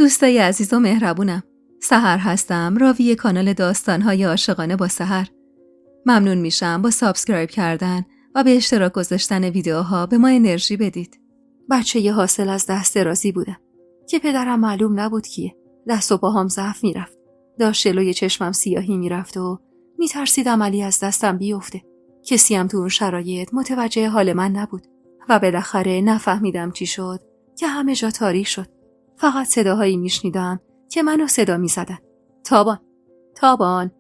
دوستای عزیز و مهربونم، سحر هستم، راوی کانال داستان‌های عاشقانه با سحر. ممنون میشم با سابسکرایب کردن و به اشتراک گذاشتن ویدیوها به ما انرژی بدید. بچه ی حاصل از دست درازی بودم که پدرم معلوم نبود کیه. دست و پاهام ضعف میرفت. داشت جلوی چشمم سیاهی میرفت و میترسیدم علی از دستم بیفته. کسی هم تو اون شرایط متوجه حال من نبود و بالاخره نفهمیدم چی شد که همه جا تاریک شد. فقط صداهایی میشنیدم که منو صدا میزدن. تابان.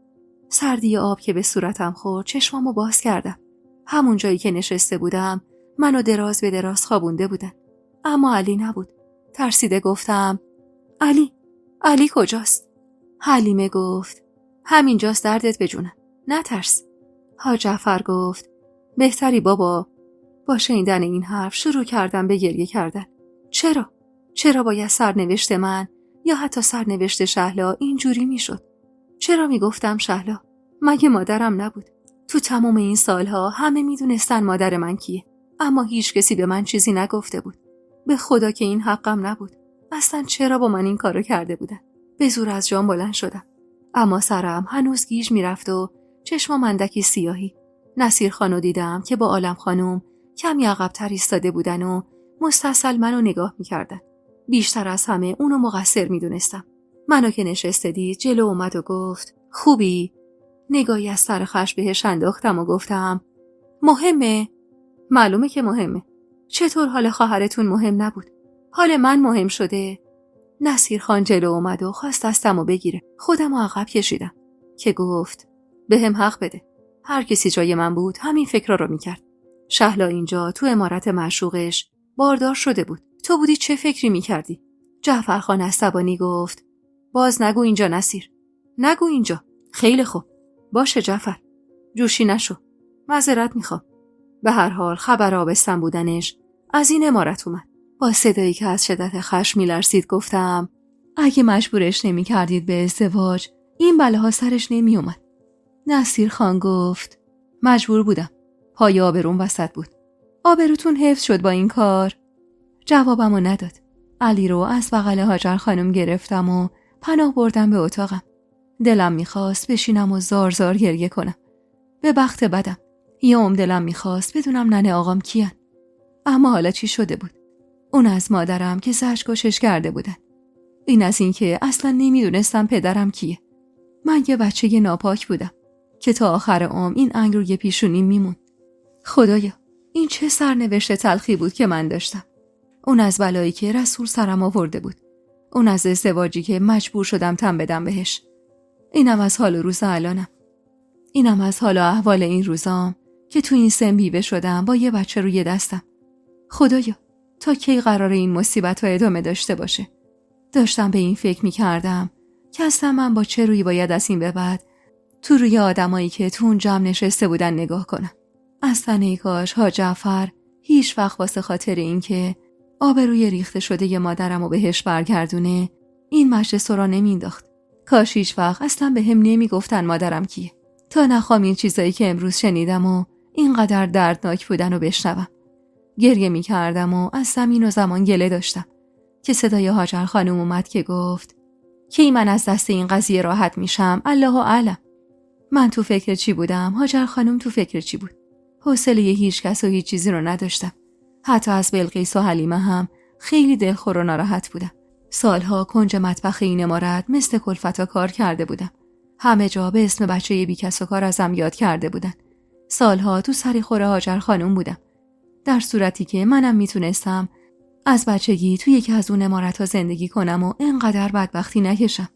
سردی آب که به صورتم خورد چشمامو باز کردم. همون جایی که نشسته بودم منو دراز به دراز خوابونده بودن. اما علی نبود. ترسیده گفتم علی کجاست؟ حلیمه گفت همینجاست دردت بجونم، نترس. حاج جعفر گفت بهتری بابا. با شنیدن این حرف شروع کردم به گریه کردن. چرا باید سرنوشت من یا حتی سرنوشت شهلا اینجوری میشد؟ چرا میگفتم شهلا؟ مگه مادرم نبود؟ تو تمام این سالها همه میدونستن مادر من کیه، اما هیچ کسی به من چیزی نگفته بود. به خدا که این حقم نبود. اصلا چرا با من این کارو کرده بودن؟ به زور از جام بلند شدم، اما سرم هنوز گیج میرفت و چشمام اندکی سیاهی. نصیر خانو دیدم که با عالم خانوم کمی عقب‌تر ایستاده بودن و مستصل منو نگاه میکردن. بیشتر از همه اونو مقصر میدونستم. منو که نشسته دید جلو اومد و گفت خوبی؟ نگاهی از سر خش بهش انداختم و گفتم مهمه؟ معلومه که مهمه. چطور حال خواهرتون مهم نبود؟ حال من مهم شده؟ نصیر خان جلو اومد و خواست دستمو بگیره. خودمو عقب کشیدم که گفت بهم حق بده. هر کسی جای من بود همین فکر رو میکرد. شهلا اینجا تو عمارت معشوقش باردار شده بود. تو بودی چه فکری میکردی؟ جعفر خان عصبانی گفت باز نگو اینجا نصیر. نگو اینجا. خیلی خوب. باشه جعفر. جوشی نشو. معذرت میخوام. به هر حال خبر آبستن بودنش از این عمارت اومد. با صدایی که از شدت خشم میلرزید گفتم اگه مجبورش نمی کردید به ازدواج این بلاها سرش نمی اومد. نصیر خان گفت مجبور بودم. پای آبروم وسط بود. آبروتون حفظ شد با این کار؟ جوابمو نداد. علی رو از بغل هاجر خانم گرفتم و پناه بردم به اتاقم. دلم میخواست بشینم و زار زار گریه کنم. به بخت بدم. دلم میخواست بدونم ننه آقام کیان. اما حالا چی شده بود؟ اون از مادرم که زجر کشش کرده بودن. این از این که اصلا نمیدونستم پدرم کیه. من یه بچه ناپاک بودم که تا آخر عمر این انگ روی پیشونیم میمون. خدایا این چه سرنوشت تلخی بود که من داشتم. اون از بلایی که رسول سرم آورده بود. اون از ازدواجی که مجبور شدم تن بدم بهش. اینم از حال و روز الانم. اینم از حال و احوال این روزام که تو این سن بیوه شدم با یه بچه روی دستم. خدایا تا کی قراره این مصیبت ها ادامه داشته باشه؟ داشتم به این فکر میکردم که اصلا من با چه روی باید از این به بعد تو روی آدمایی که تو اون جمع نشسته بودن نگاه کنم. اصلا ای کاش حاج جعفر هیچ وقت واسه خاطر این که آبروی ریخته شده ی مادرمو بهش برگردونه این مجلس را نمینداخت. کاش هیچ وقت اصلا به هم نمیگفتن مادرم کیه، تا نخوام این چیزایی که امروز شنیدم و اینقدر دردناک بودن و بشنوم. گریه میکردم و از زمین و زمان گله داشتم که صدای هاجر خانم اومد که گفت کی من از دست این قضیه راحت میشم الله اعلم. من تو فکر چی بودم؟ هاجر خانم تو فکر چی بود؟ حوصله هیچ کس و هیچ چیزی رو نداشتم. حتی از بلقیس و حلیمه هم خیلی دلخور و ناراحت بودم. سالها کنج مطبخ این عمارت مثل کلفتا کار کرده بودم. همه جا به اسم بچه بی کس و کار ازم یاد کرده بودن. سالها تو سری خور هاجر خانم بودم. در صورتی که منم میتونستم از بچگی توی یکی از اون عمارت‌ها زندگی کنم و اینقدر بدبختی نکشم.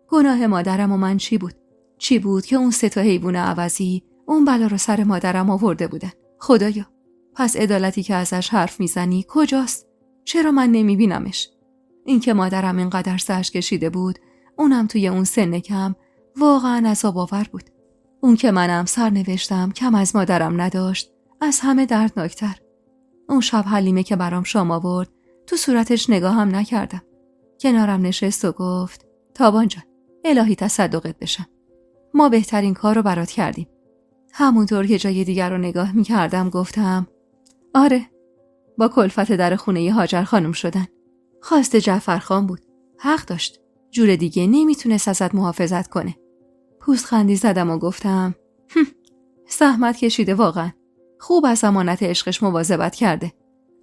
گناه مادرم و من چی بود؟ چی بود که اون 3 حیوان عوضی اون بلا رو سر مادرم آورده بودن؟ خدایا، پس عدالتی که ازش حرف میزنی کجاست؟ چرا من نمیبینمش؟ این که مادرم اینقدر سرش کشیده بود، اونم توی اون سن کم واقعا عذاب‌آور بود. اون که منم سرنوشتم کم از مادرم نداشت، از همه دردناکتر. اون شب حلیمه که برام شام آورد، تو صورتش نگاهم نکردم. کنارم نشست و گفت تابان جان، الهی تصدقت بشم. ما بهترین کار رو برات کردیم. همونطور که جای دیگر رو نگاه میکردم گفتم آره، با کلفت در خونه ی هاجر خانم شدن. خواست جعفر خان بود. حق داشت. جور دیگه نمیتونست ازت محافظت کنه. پوزخندی زدم و گفتم زحمت کشیده واقعا. خوب از امانت عشقش مواظبت کرده.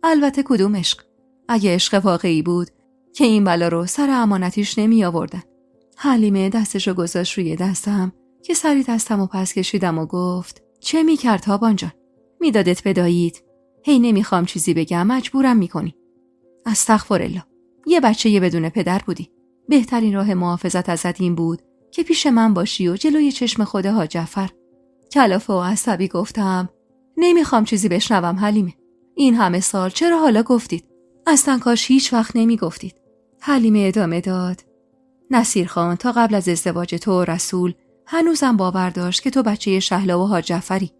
البته کدوم عشق؟ اگه عشق واقعی بود که این بلا رو سر امانتیش نمی آوردن. حلیمه دستشو گذاشت روی دستم که سری دستمو پس کشیدم و گفت چه میکرد تابان جان؟ میدادت به داییت. هی نمیخوام چیزی بگم مجبورم میکنی. استغفرالله. یه بچه بدون پدر بودی. بهترین راه محافظت ازت این بود که پیش من باشی و جلوی چشم خود حاج جعفر. کلافه و عصبی گفتم نمیخوام چیزی بشنوم حلیمه. این همه سال چرا حالا گفتید؟ اصلا کاش هیچ وقت نمیگفتید. حلیمه ادامه داد نصیر خان تا قبل از ازدواج تو و رسول هنوزم باور داشت که تو بچه شهلا و حاج جعفری.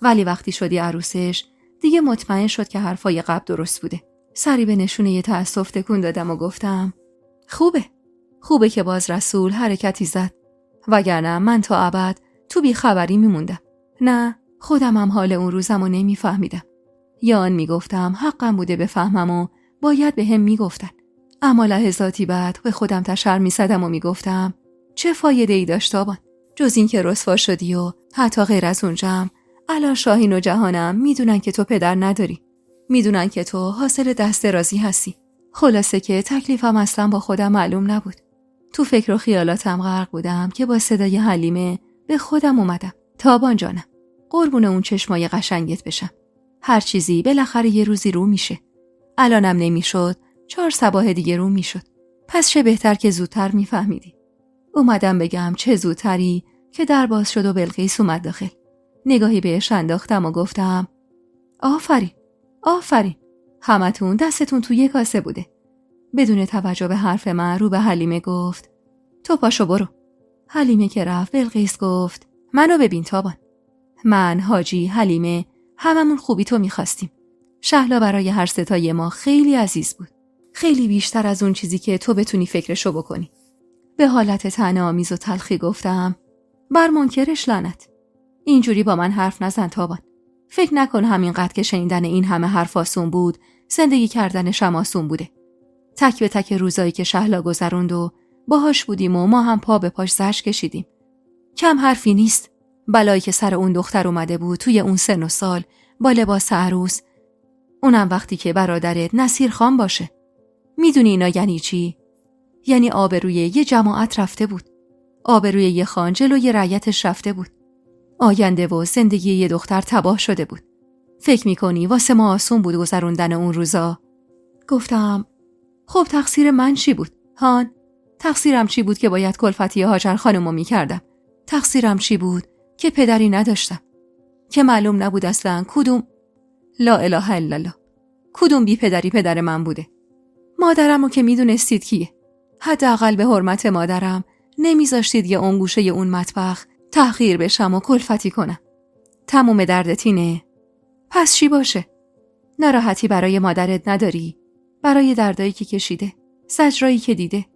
ولی وقتی شدی عروسش دیگه مطمئن شد که حرفای قبل درست بوده. سری به نشونه تأسف تکون دادم و گفتم خوبه که باز رسول حرکتی زد. وگرنه من تا ابد تو بیخبری میموندم. نه خودم هم حال اون روزمو نمیفهمیدم. یا آن میگفتم حقم بوده بفهمم و باید به هم میگفتن. اما لحظاتی بعد به خودم تشر میزدم و میگفتم چه فایده ای داشت تابان؟ جز این که رسوا شدی و حتی غیر از اونجام الان شاهین و جهانم میدونن که تو پدر نداری. میدونن که تو حاصل دست درازی هستی. خلاصه که تکلیفم اصلا با خودم معلوم نبود. تو فکر و خیالاتم غرق بودم که با صدای حلیمه به خودم اومدم. تابان جانم، قربون اون چشمای قشنگت بشم. هر چیزی بالاخره یه روزی رو میشه. الانم نمیشد 4 صباح دیگه رو میشد. پس چه بهتر که زودتر میفهمیدی. اومدم بگم چه زودتری که در باز شد و بلقیس اومد داخل. نگاهی بهش انداختم و گفتم آفرین. همتون دستتون توی کاسه بوده. بدون توجه به حرف من رو به حلیمه گفت تو پاشو برو. حلیمه که رفت بلقیس گفت منو ببین تابان. من، حاجی، حلیمه هممون خوبی تو میخواستیم. شهلا برای هر ستای ما خیلی عزیز بود. خیلی بیشتر از اون چیزی که تو بتونی فکرشو بکنی. به حالت طعنه‌آمیز و تلخی گفتم بر منکرش لعنت. اینجوری با من حرف نزن تابان. فکر نکن همینقدر که شنیدن این همه حرف آسون بود زندگی کردنش هم آسون بوده. تک به تک روزایی که شهلا گذروند و باهاش بودیم و ما هم پا به پاش زجر کشیدیم. کم حرفی نیست. بلایی که سر اون دختر اومده بود توی اون سن و سال با لباس عروس، اونم وقتی که برادرت نصیر خان باشه. میدونی اینا یعنی چی؟ یعنی آبروی یه جماعت رفته بود. آبروی یه خان جلوی رعیتش رفته بود. آینده و زندگی یه دختر تباه شده بود. فکر میکنی واسه ما آسون بود گذروندن اون روزا؟ گفتم خب تقصیر من چی بود؟ هان؟ تقصیرم چی بود که باید کلفتی هاجر خانمو میکردم؟ تقصیرم چی بود که پدری نداشتم؟ که معلوم نبود اصلا کدوم لا اله الا الله کدوم بی پدری پدر من بوده؟ مادرمو که میدونستید کیه؟ حداقل به حرمت مادرم نمیذاشتید یه اون گوشه اون مطبخ تحقیر بشم و کلفتی کنم. تموم دردت اینه؟ پس چی باشه؟ ناراحتی برای مادرت نداری؟ برای دردایی که کشیده، زجرایی که دیده.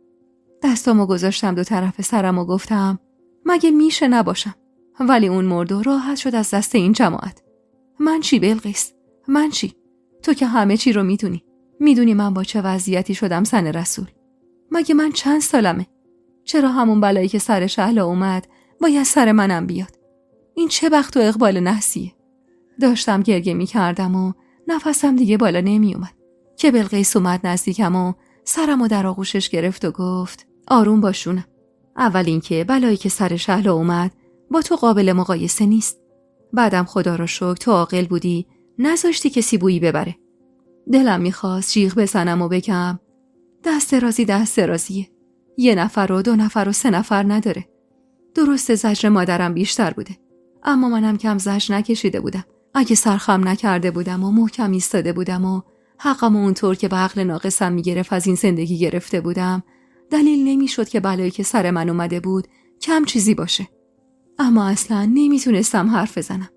دستامو گذاشتم دو طرف سرم و گفتم مگه میشه نباشم؟ ولی اون مرد و راحت شد از دست این جماعت. من چی بلقیس؟ من چی؟ تو که همه چی رو میدونی من با چه وضعیتی شدم سن رسول. مگه من چند سالمه؟ چرا همون بلایی که سر شهلا اومد باید سر منم بیاد؟ این چه بخت و اقبال نحسیه؟ داشتم گریه میکردم و نفسم دیگه بالا نمی اومد که بلقیس اومد نزدیکم و سرمو در آغوشش گرفت و گفت آروم باشونم. اول اینکه بلایی که سر شهلا اومد با تو قابل مقایسه نیست. بعدم خدا رو شکر تو عاقل بودی، نذاشتی کسی بویی ببره. دلم میخواست جیغ بزنم و بگم دست درازیه. 1 نفر و 2 نفر و 3 نفر نداره. درست زجر مادرم بیشتر بوده، اما منم کم زجر نکشیده بودم. اگه سرخم نکرده بودم و محکم ایستاده بودم و حقم اونطور که به عقل ناقصم میگرفت از این زندگی گرفته بودم، دلیل نمیشد که بلایی که سر من اومده بود کم چیزی باشه. اما اصلا نمیتونستم حرف بزنم.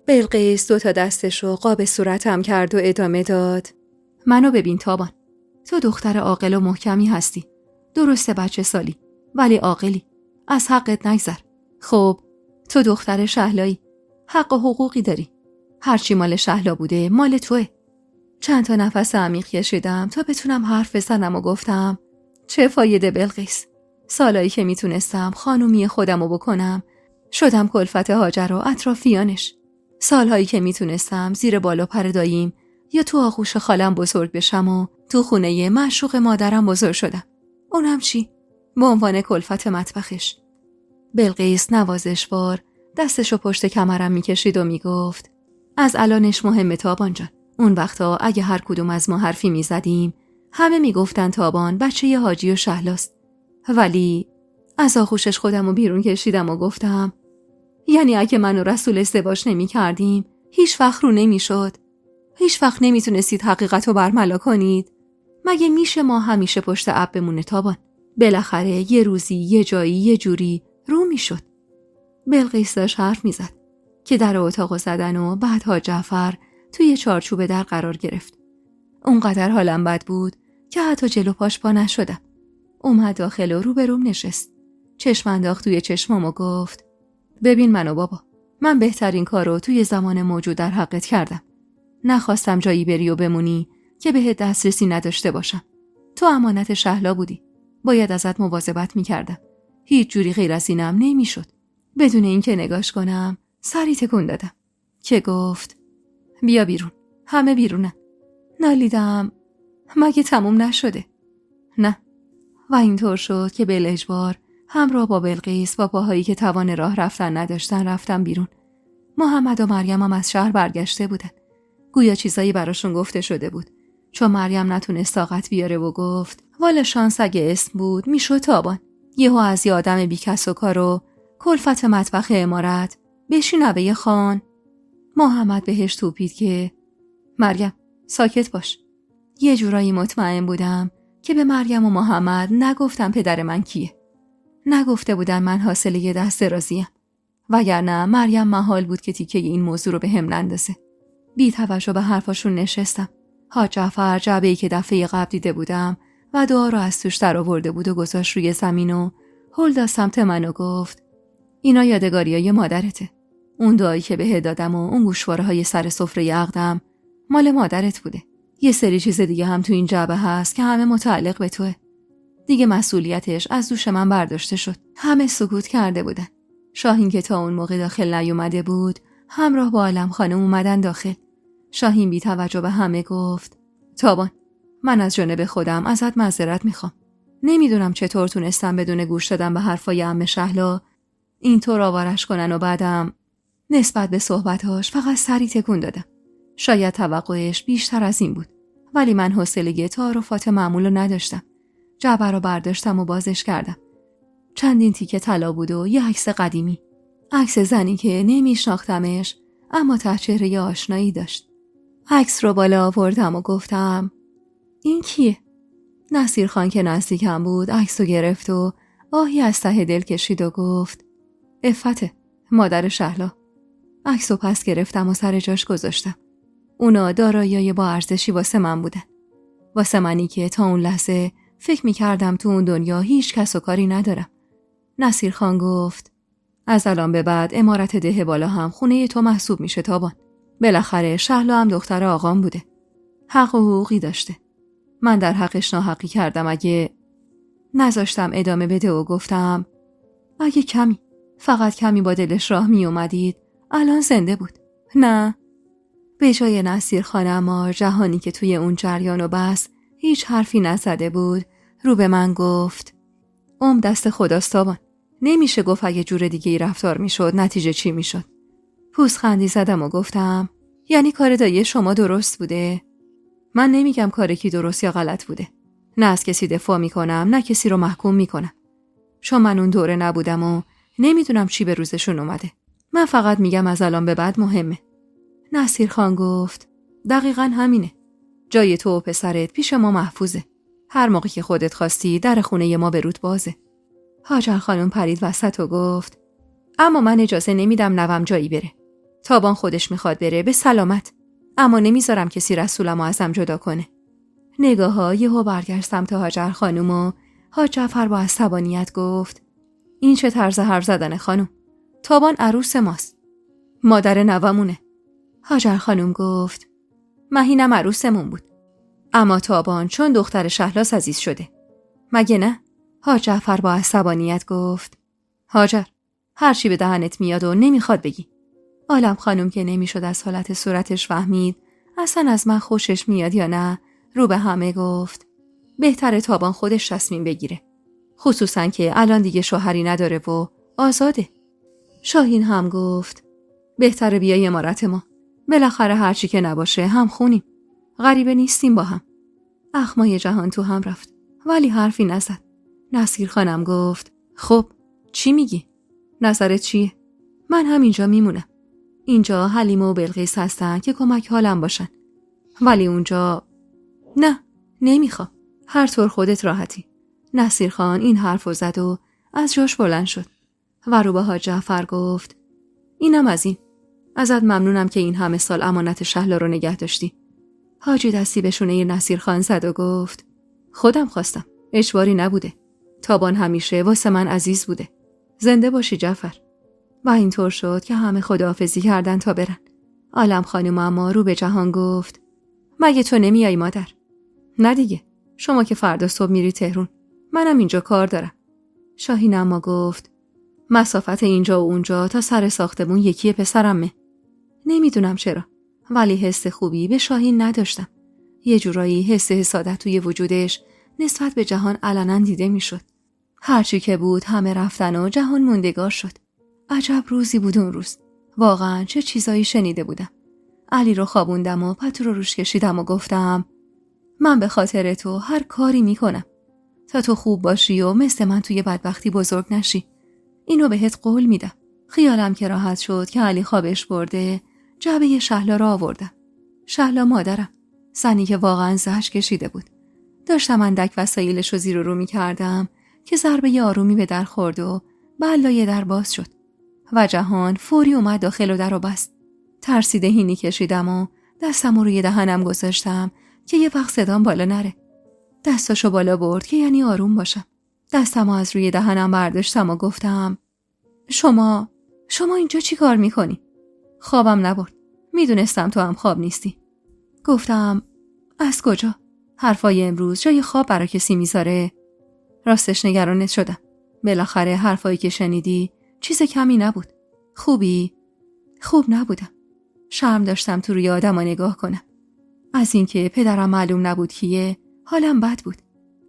بلقیس 2 تا دستشو قاب صورتم کرد و ادامه داد منو ببین تابان. تو دختر عاقل و محکمی هستی. درسته بچه سالی، ولی عاقلی. از حقت نگذر. خب تو دختر شهلایی، حق و حقوقی داری. هرچی مال شهلا بوده مال توه. چند تا نفس عمیق کشیدم تا بتونم حرف بزنم و گفتم چه فایده بلقیس؟ سالایی که میتونستم خانومی خودمو بکنم شدم کلفت هاجر و اطرافیانش. سالهایی که میتونستم زیر بالا پر داییم یا تو آغوش خالم بزرگ بشم و تو خونه معشوق مادرم بزرگ شدم. اونم چی؟ به عنوان کلفت مطبخش. بلقیس نوازشوار دستشو پشت کمرم میکشید و میگفت از الانش مهمه تابان جان. اون وقتا اگه هر کدوم از ما حرفی میزدیم همه میگفتن تابان بچه ی حاجی و شهلاست. ولی از آغوشش خودمو بیرون کشیدم و گفتم یعنی اگه من و رسول ازدواج نمی کردیم هیچ وقت رو نمی شد؟ هیچ وقت نمی تونستید حقیقتو برملا کنید؟ مگه میشه ما همیشه پشت اب بمونه تابان؟ بالاخره یه روزی یه جایی یه جوری رو می شد. بلقیس داشت حرف می زد که در اتاق زدن و بعدها جعفر توی چارچوب در قرار گرفت. اونقدر حالم بد بود که حتی جلو پاش پا نشدم. اومد داخل و روبروم نشست. چشم انداخت توی چشمام و گفت ببین منو بابا، من بهترین کارو توی زمان موجود در حقت کردم. نخواستم جایی بری و بمونی که بهت دسترسی نداشته باشم. تو امانت شهلا بودی. باید ازت مواظبت میکردم. هیچ جوری غیر از اینم نمیشد. بدون اینکه نگاش کنم سری تکون دادم که گفت بیا بیرون. همه بیرونن. نالیدم مگه تموم نشده؟ نه. و اینطور شد که به اجبار همراه با بلقیس با پاهایی که توان راه رفتن نداشتن رفتم بیرون. محمد و مریم هم از شهر برگشته بودن. گویا چیزایی براشون گفته شده بود. چون مریم نتونست طاقت بیاره و گفت والا شانس اگه اسم بود میشد تابان. یهو از یه آدم بی کس و کار و کلفت مطبخ امارت بشی نوه خان. محمد بهش توپید که مریم ساکت باش. یه جورایی مطمئن بودم که به مریم و محمد نگفتم پدر من کیه. نگفته بودن من حاصل یه دست درازیم. وگرنه مریم محال بود که تیکه این موضوع رو به هم نندازه. بی توجه به حرفاشون نشستم. حاج جعفر جعبه‌ای که دفعه قبل دیده بودم و دعا رو از توش در آورده بود و گذاشت روی زمین و هل داد سمت من و گفت اینا یادگاریای مادرته. اون دعایی که بهت دادم و اون گوشواره‌های سر سفره عقدم مال مادرت بوده. یه سری چیز دیگه هم تو این جعبه هست که همه متعلق به توه. دیگه مسئولیتش از دوش من برداشته شد. همه سکوت کرده بودن. شاهین که تا اون موقع داخل نیومده بود همراه با عالم خانم اومدن داخل. شاهین بی توجه به همه گفت تابان من از جانب خودم ازت معذرت میخوام. نمیدونم چطور تونستم بدون گوش دادن به حرفای عمه شهلا اینطور آوارش کنن و بعدم نسبت به صحبتاش فقط سری تکون دادم. شاید توقعش بیشتر از این بود ولی من حوصله تعارفات معمولو نداشتم. جعبه رو برداشتم و بازش کردم. چندین تیکه طلا بود و یه عکس قدیمی. عکس زنی که نمیشناختمش اما ته چهره آشنایی داشت. عکس رو بالا آوردم و گفتم این کیه؟ نصیر خان که نزدیکم بود عکس رو گرفت و آهی از ته دل کشید و گفت عفته مادر شهلا. عکس رو پس گرفتم و سر جاش گذاشتم. اونا دارایی‌های با ارزشی واسه من بودن. واسه منی که تا اون لحظه فکر می‌کردم تو اون دنیا هیچ کس و کاری ندارم. نصیر خان گفت از الان به بعد امارت ده بالا هم خونه تو محسوب میشه تابان. بالاخره شهلا هم دختر آقام بوده. حق و حقوقی داشته. من در حقش ناحقی کردم اگه نذاشتم ادامه بده و گفتم اگه فقط کمی با دلش راه می اومدید الان زنده بود. نه. به جای نصیر خانم جهانی که توی اون جریان و بس هیچ حرفی نزده بود رو به من گفت دست خداست تابان. نمیشه گفت اگه جور دیگه ای رفتار میشد نتیجه چی میشد. پوزخندی زدم و گفتم یعنی کار دایی شما درست بوده؟ من نمیگم کار کی درست یا غلط بوده. نه از کسی دفاع میکنم نه کسی رو محکوم میکنم. چون من اون دوره نبودم و نمیدونم چی به روزشون اومده. من فقط میگم از الان به بعد مهمه. نصیر خان گفت دقیقاً همینه. جای تو و پسرت پیش ما محفوظه. هر موقع که خودت خواستی در خونه ما به روت بازه. هاجر خانم پرید وسط و گفت اما من اجازه نمیدم نوام جایی بره. تابان خودش میخواد بره به سلامت. اما نمیذارم کسی رسولمو ازم جدا کنه. نگاه‌ها یهو برگشت سمت هاجر خانم و حاج جعفر با عصبانیت گفت این چه طرز حرف زدن خانم؟ تابان عروس ماست. مادر نوامونه. هاجر خانم گفت مهینم عروسمون بود. اما تابان چون دختر شهلاس عزیز شده. مگه نه؟ حاج جعفر با عصبانیت گفت. هاجر، هر چی به دهنت میاد و نمیخواد بگی. عالم خانم که نمیشد از حالت صورتش فهمید اصلا از من خوشش میاد یا نه، رو به همه گفت بهتره تابان خودش تصمیم بگیره. خصوصا که الان دیگه شوهری نداره و آزاده. شاهین هم گفت بهتره بیای امارت ما. بالاخره هرچی که نباشه هم خونیم. غریبه نیستیم با هم. اخمای جهان تو هم رفت ولی حرفی نزد. نصیر خانم گفت خب چی میگی؟ نظرت چیه؟ من همینجا میمونم. اینجا حلیمه و بلقیس هستن که کمک حالم باشن. ولی اونجا نه، نمیخوام. هر طور خودت راحتی. نصیر خان این حرفو زد و از جاش بلند شد و رو به حاج جعفر گفت اینم از این. ازت ممنونم که این همه سال امانت شهلا رو نگه داشتی. حاجی دستی به شونه نصیر خان زد و گفت خودم خواستم. اجباری نبوده. تابان همیشه واسه من عزیز بوده. زنده باشی جعفر. و اینطور شد که همه خداحافظی کردن تا برن. عالم خانم اما رو به جهان گفت مگه تو نمیای مادر؟ نه دیگه. شما که فردا صبح میری تهرون. منم اینجا کار دارم. شاهین اما گفت مسافت اینجا و اونجا تا سر ساختمون یکی پسرمه. نمیدونم چرا ولی حس خوبی به شاهین نداشتم. یه جورایی حس حسادت توی وجودش نسبت به جهان علنا دیده میشد. هرچی که بود همه رفتن و جهان موندگار شد. عجب روزی بود اون روز. واقعا چه چیزایی شنیده بودم. علی رو خوابوندم و پتو رو روش کشیدم و گفتم من به خاطر تو هر کاری میکنم تا تو خوب باشی و مثل من توی بدبختی بزرگ نشی. اینو بهت قول میدم. خیالم که راحت شد که علی خوابش برده، جعبه شهلا را آوردم. شهلا مادرم، زنی که واقعا زهر کشیده بود. داشتم اندک وسایلش رو زیر و رو میکردم که ضربه آرومی به در خورد و بلای در باز شد و جهان فوری اومد داخل و در رو بست. ترسیده هینی کشیدم و دستم رو روی دهنم گذاشتم که یه وقت صدام بالا نره. دستاشو بالا برد که یعنی آروم باشم. دستم رو از روی دهنم برداشتم و گفتم شما اینجا چی کار میکنی؟ خوابم نبرد. میدونستم تو هم خواب نیستی. گفتم از کجا؟ حرفای امروز جای خواب برای کسی میذاره؟ راستش نگرانت شدم. بالاخره حرفایی که شنیدی چیز کمی نبود. خوبی؟ خوب نبودم. شرم داشتم تو روی آدم ها نگاه کنم. از اینکه پدرم معلوم نبود کیه حالم بد بود.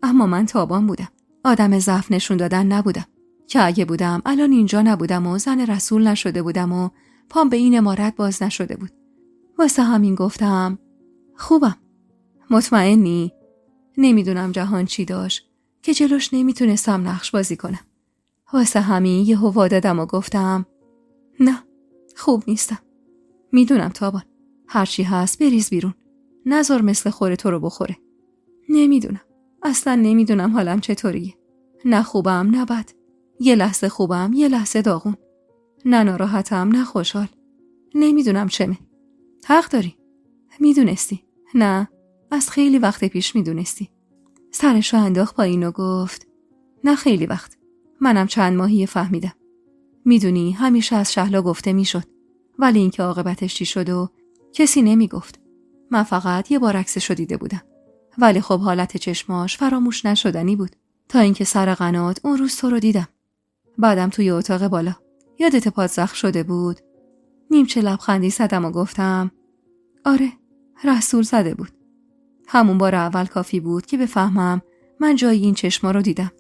اما من تابان بودم. آدم ضعف نشون دادن نبودم. که اگه بودم الان اینجا نبودم و زن رسول نشده بودم و پام به این امارت باز نشده بود. واسه همین گفتم خوبم. مطمئنی؟ نمیدونم جهان چی داشت که جلوش نمیتونستم نقش بازی کنم. واسه همین یهو وا دادم و گفتم نه، خوب نیستم. میدونم تابان. هرچی هست بریز بیرون. نذار مثل خوره تو رو بخوره. نمیدونم. اصلا نمیدونم حالم چطوریه. نه خوبم نه بد. یه لحظه خوبم یه لحظه داغون. نه ناراحتم نه خوشحال. نمیدونم چمه. حق داری. میدونستی. نه، از خیلی وقت پیش میدونستی. سرشو انداخت پایین و گفت نه خیلی وقت. منم چند ماهی فهمیدم. میدونی همیشه از شهلا گفته میشد. ولی اینکه عاقبتش چی شد و کسی نمیگفت. من فقط یه بار عکسشو دیده بودم. ولی خب حالت چشماش فراموش نشدنی بود. تا اینکه سر قنات اون روز تو رو دیدم. بعدم توی اتاق بالا. یادت پات زخم شده بود؟ نیمچه لبخندی زدم و گفتم آره، رسول زده بود. همون بار اول کافی بود که بفهمم من جای این چشما رو دیدم.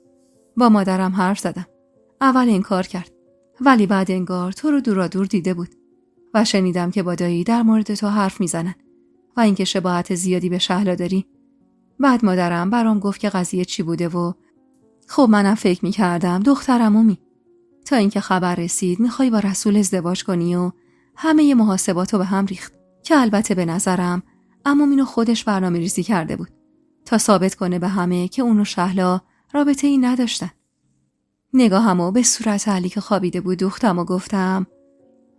با مادرم حرف زدم. اول انکار کرد. ولی بعد انگار تو رو دورادور دیده بود. و شنیدم که با دایی در مورد تو حرف میزنن و اینکه شباهت زیادی به شهلا داری. بعد مادرم برام گفت که قضیه چی بوده و خب منم فکر میکردم دخترمومی. تا اینکه خبر رسید میخوای با رسول ازدواج کنی و همه محاسباتو به هم ریخت که البته به نظرم عمومینو خودش برنامه ریزی کرده بود تا ثابت کنه به همه که اون و شهلا رابطه ای نداشتن. نگاهمو به صورت علی که خوابیده بود دوختم و گفتم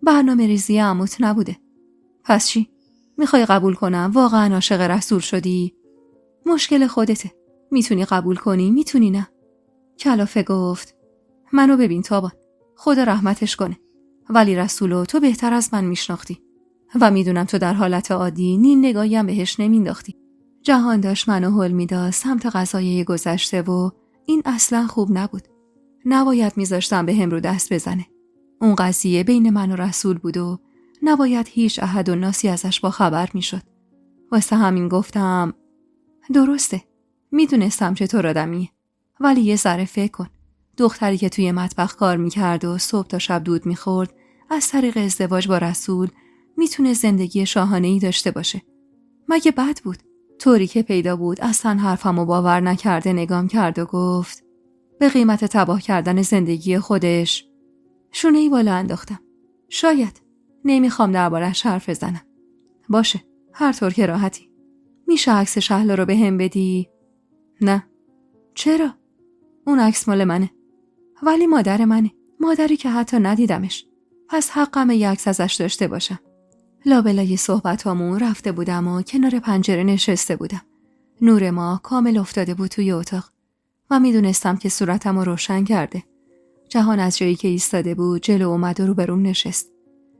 برنامه ریزی عموت نبوده. پس چی؟ میخوای قبول کنم واقعا عاشق رسول شدی؟ مشکل خودته. میتونی قبول کنی میتونی نه. کلافه گفت منو ببین تابان. خدا رحمتش کنه. ولی رسولو تو بهتر از من میشناختی و میدونم تو در حالت عادی نین نگاهیم بهش نمینداختی. جهان داشت منو هل میداد سمت قضایای گذشته و این اصلا خوب نبود. نباید میذاشتم به هم رو دست بزنه. اون قضیه بین من و رسول بود و نباید هیچ احد و ناسی ازش با خبر میشد. واسه همین گفتم درسته. میدونستم چطور آدمیه. ولی یه ذره فکر کن. دختری که توی مطبخ کار میکرد و صبح تا شب دود میخورد از طریق ازدواج با رسول میتونه زندگی شاهانه‌ای داشته باشه. مگه بد بود؟ طوری که پیدا بود اصلا حرفمو باور نکرده نگام کرد و گفت به قیمت تباه کردن زندگی خودش. شونه‌ای بالا انداختم. شاید. نمیخوام درباره‌اش حرف بزنم. باشه. هر طور که راحتی. میشه عکس شهلا رو به هم بدی؟ نه. چرا؟ اون عکس مال منه. ولی مادر منه. مادری که حتی ندیدمش. پس حقم یه عکس ازش داشته باشم. لابلای صحبتامون رفته بودم و کنار پنجره نشسته بودم. نور ماه کامل افتاده بود توی اتاق و میدونستم که صورتم رو روشن کرده. جهان از جایی که ایستاده بود جلو اومد و روبروم نشست.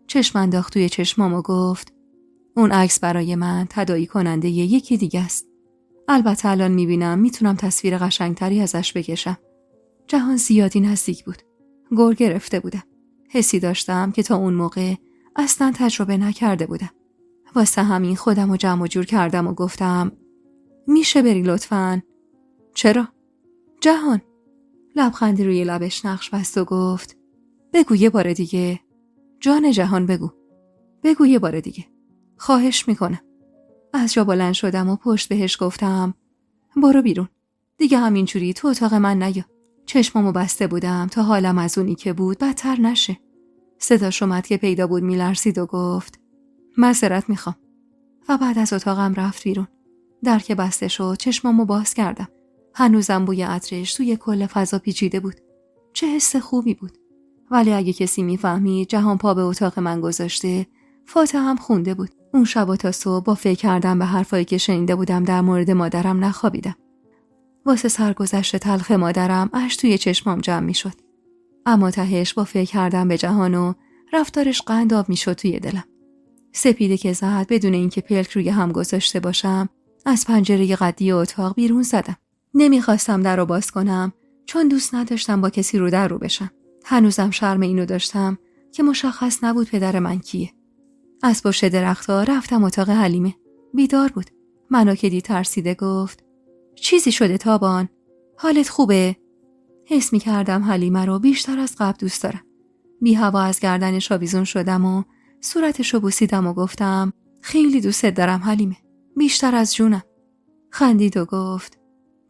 چشم انداخت توی چشمام و گفت اون عکس برای من تداعی کننده یکی دیگه است. البته الان میبینم میتونم تصویر قشنگتری ازش بکشم. جهان زیادی نزدیک بود. گر گرفته بودم. حسی داشتم که تا اون موقع اصلا تجربه نکرده بودم. واسه همین خودم رو جمع و جور کردم و گفتم میشه بری لطفاً؟ چرا؟ جهان. لبخندی روی لبش نقش بست و گفت بگو یه بار دیگه. جان جهان بگو. بگو یه بار دیگه. خواهش میکنم. از جا بلند شدم و پشت بهش گفتم برو بیرون. دیگه همینجوری تو اتاق من نیا. چشمامو بسته بودم تا حالم از اونی که بود بدتر نشه. صداش اومد که پیدا بود میلرزید و گفت معذرت میخوام. و بعد از اتاقم رفت بیرون. در که بسته شد چشمامو باز کردم. هنوزم بوی عطرش توی کل فضا پیچیده بود. چه حس خوبی بود. ولی اگه کسی میفهمید جهان پا به اتاق من گذاشته فاتحه هم خونده بود. اون شب و تا صبح با فکر کردم به حرفایی که شنیده بودم در مورد مادرم نخوابیدم. واسه سرگذشت تلخ مادرم اشک توی چشمام جمع میشد. اما تهش با فکر کردم به جهان و رفتارش قنداب میشد توی دلم. سپیده که زد بدون اینکه پلک روی هم گذاشته باشم از پنجره قدی اتاق بیرون زدم. نمیخواستم در رو باز کنم چون دوست نداشتم با کسی رو در رو بشم. هنوزم شرم اینو داشتم که مشخص نبود پدر من کیه. از پشت درخت‌ها رفتم اتاق حلیمه. بیدار بود. منو که دید ترسیده گفت چیزی شده تابان؟ حالت خوبه؟ حس می‌کردم حلیمه رو بیشتر از قبل دوست دارم. بی هوا از گردنش آویزون شدم و صورتشو بوسیدم و گفتم خیلی دوستت دارم حلیمه. بیشتر از جونم. خندید و گفت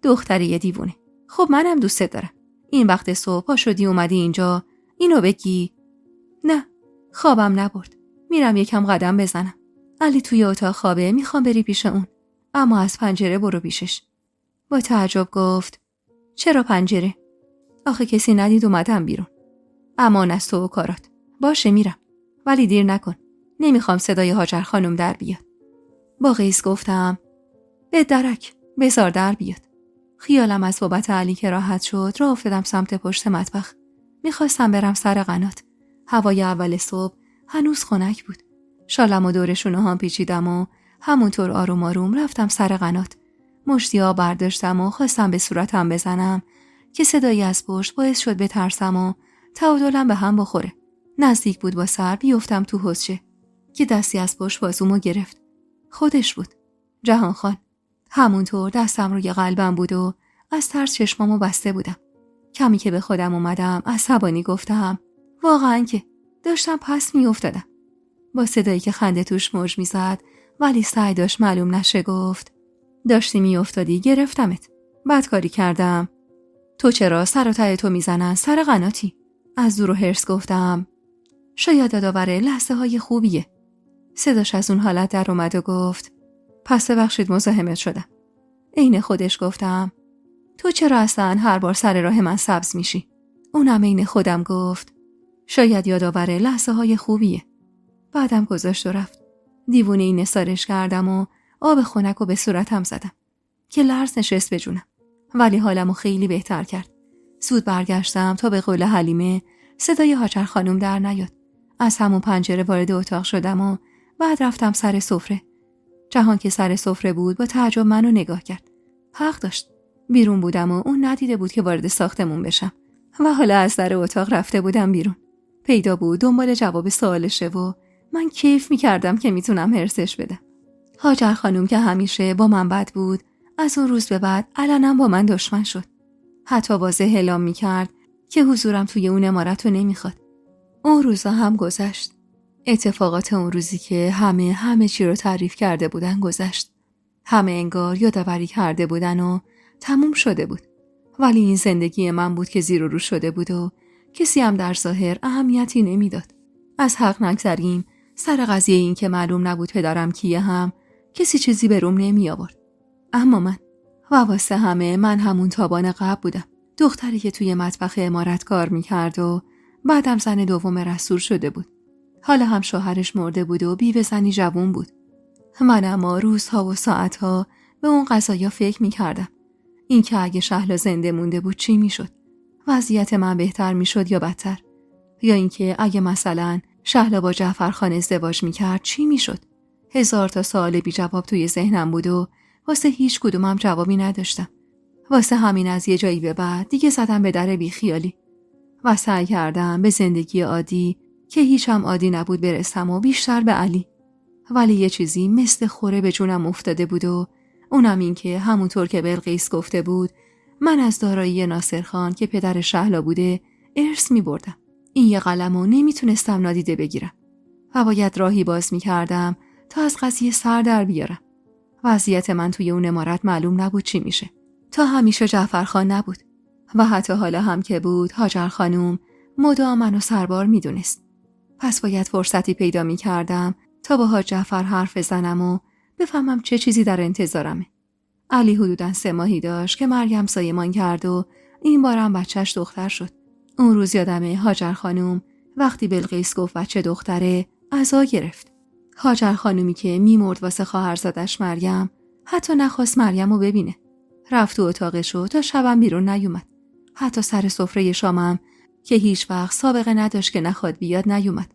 دختری دیوونه. خب منم دوستت دارم. این وقت صبح پا شدی اومدی اینجا اینو بگی؟ نه. خوابم نبرد. میرم یکم قدم بزنم. علی توی اتاق خوابه میخوام بری پیش اون. اما از پنجره برو پیشش. با تعجب گفت چرا پنجره؟ آخه کسی ندید اومدم بیرون. امان از تو و کارات. باشه میرم. ولی دیر نکن. نمیخوام صدای هاجر خانم در بیاد. با غیظ گفتم به درک بذار در بیاد. خیالم از بابت علی که راحت شد راه افتادم سمت پشت مطبخ. میخواستم برم سر قنات. هوای اول صبح هنوز خنک بود. شالم و دور شونه هم پیچیدم و همونطور آروم آروم رفتم سر قنات. مشتی آب برداشتم و خواستم به صورتم بزنم که صدایی از پشت باعث شد بترسم و تعادلم به هم بخوره. نزدیک بود با سر بیفتم تو حوضچه که دستی از پشت بازومو گرفت. خودش بود. جهان خان. همونطور دستم روی قلبم بود و از ترس چشمامو بسته بودم. کمی که به خودم اومدم عصبانی گفتم واقعا که داشتم پس میافتادم. با صدایی که خنده توش موج میزد ولی سعی داشت معلوم نشه گفت داشتی میافتادی گرفتمت. بدکاری کردم. تو چرا سر و ته تو میزنن سر قناتی؟ از دور و حرص گفتم شاید یادآور لحظه های خوبیه. صداش از اون حالت در اومد و گفت پس ببخشید مزاحمت شدم. عین خودش گفتم تو چرا اصلا هر بار سر راه من سبز میشی؟ اونم عین خودم گفت شاید یادآور لحظه های خوبیه. بعدم گذاشت و رفت. دیوونه این نثارش کردم و آب خنک رو به صورتم زدم که لرز نشست به جونم. ولی حالمو خیلی بهتر کرد. زود برگشتم تا به قول حلیمه صدای هاجر خانم در نیاد. از همون پنجره وارد اتاق شدم و بعد رفتم سر سفره. جهان که سر سفره بود با تعجب منو نگاه کرد. حق داشت. بیرون بودم و اون ندیده بود که وارد ساختمون بشم و حالا از در اتاق رفته بودم بیرون. پیدا بود دنبال جواب سوالشه و من کیف میکردم که میتونم هرسش بدم. هاجر خانم که همیشه با من بد بود، از اون روز به بعد علنا با من دشمن شد. حتی واضح اعلام میکرد که حضورم توی اون عمارت رو نمیخواد. اون روزا هم گذشت. اتفاقات اون روزی که همه چی رو تعریف کرده بودن گذشت. همه انگار یادآوری کرده بودن و تموم شده بود. ولی این زندگی من بود که زیر و رو شده بود و کسی هم در ظاهر اهمیتی نمیداد. از حق نگذریم، سر قضیه این که معلوم نبود پدرم کیه هم کسی چیزی به روم نمی آورد. اما من و واسه همه من همون تابان قبل بودم. دختری که توی مطبخ عمارت کار میکرد و بعدم زن دوم رسول شده بود. حالا هم شوهرش مرده بود و بیوه زنی جوون بود. من اما روزها و ساعتها به اون قضایا فکر میکردم. این که اگه شهلا زنده مونده بود چی میشد؟ وضعیت من بهتر میشد یا بدتر؟ یا اینکه اگه مثلا شهلا با جعفرخان ازدواج میکرد چی میشد؟ 1000 تا سوال بی جواب توی ذهنم بود و واسه هیچ کدومم جوابی نداشتم. واسه همین از یه جایی به بعد دیگه زدم به در بیخیالی و سعی کردم به زندگی عادی که هیچم عادی نبود برسم و بیشتر به علی. ولی یه چیزی مثل خوره به جونم افتاده بود و اونم این که همونطور که بلقیس گفته بود من از دارایی ناصرخان که پدر شهلا بوده ارث می بردم. این یه قلمو نمیتونستم نادیده بگیرم و باید راهی باز می کردم تا از قضیه سر در بیارم. وضعیت من توی اون عمارت معلوم نبود چی میشه. تا همیشه جعفرخان نبود و حتی حالا هم که بود هاجر خانوم مدام منو سربار میدونست. پس باید فرصتی پیدا می کردم تا با حاج جعفر حرف بزنم و بفهمم چه چیزی در انتظارمه. علی حدوداً 3 ماهی داشت که مریم زایمان کرد و این بارم بچهش دختر شد. اون روز یادمه هاجر خانوم وقتی بلقیس گفت بچه دختره عزا گرفت. هاجر خانومی که میمرد واسه خواهرزادش مریم حتی نخواست مریم رو ببینه. رفت تو اتاقشو تا شبم بیرون نیومد. حتی سر سفره شامم که هیچ وقت سابقه نداشت که نخواد بیاد نیومد.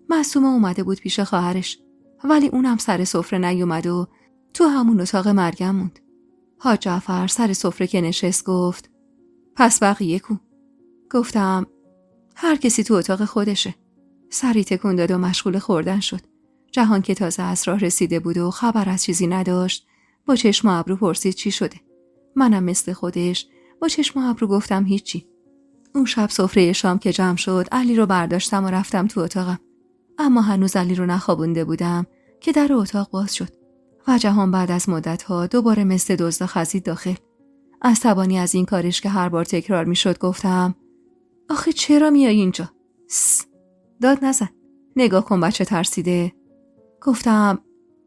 معصومه اومده بود پیش خواهرش ولی اونم سر سفره نیومد و تو همون اتاق مریم موند. حاج جعفر سر سفره که نشست گفت پس بقیه کو؟ گفتم هر کسی تو اتاق خودشه. سری تکون داد و مشغول خوردن شد. جهان که تازه از راه رسیده بود و خبر از چیزی نداشت با چشم و ابرو پرسید چی شده. منم مثل خودش با چشم و ابرو گفتم هیچی. اون شب سفره شام که جمع شد علی رو برداشتم و رفتم تو اتاقم. اما هنوز علی رو نخوابونده بودم که در اتاق باز شد و جهان بعد از مدت‌ها دوباره مثل دزد خزید داخل. عصبانی از این کارش که هر بار تکرار میشد گفتم آخه چرا میای اینجا؟ داد نزن. نگاه کن بچه ترسیده. گفتم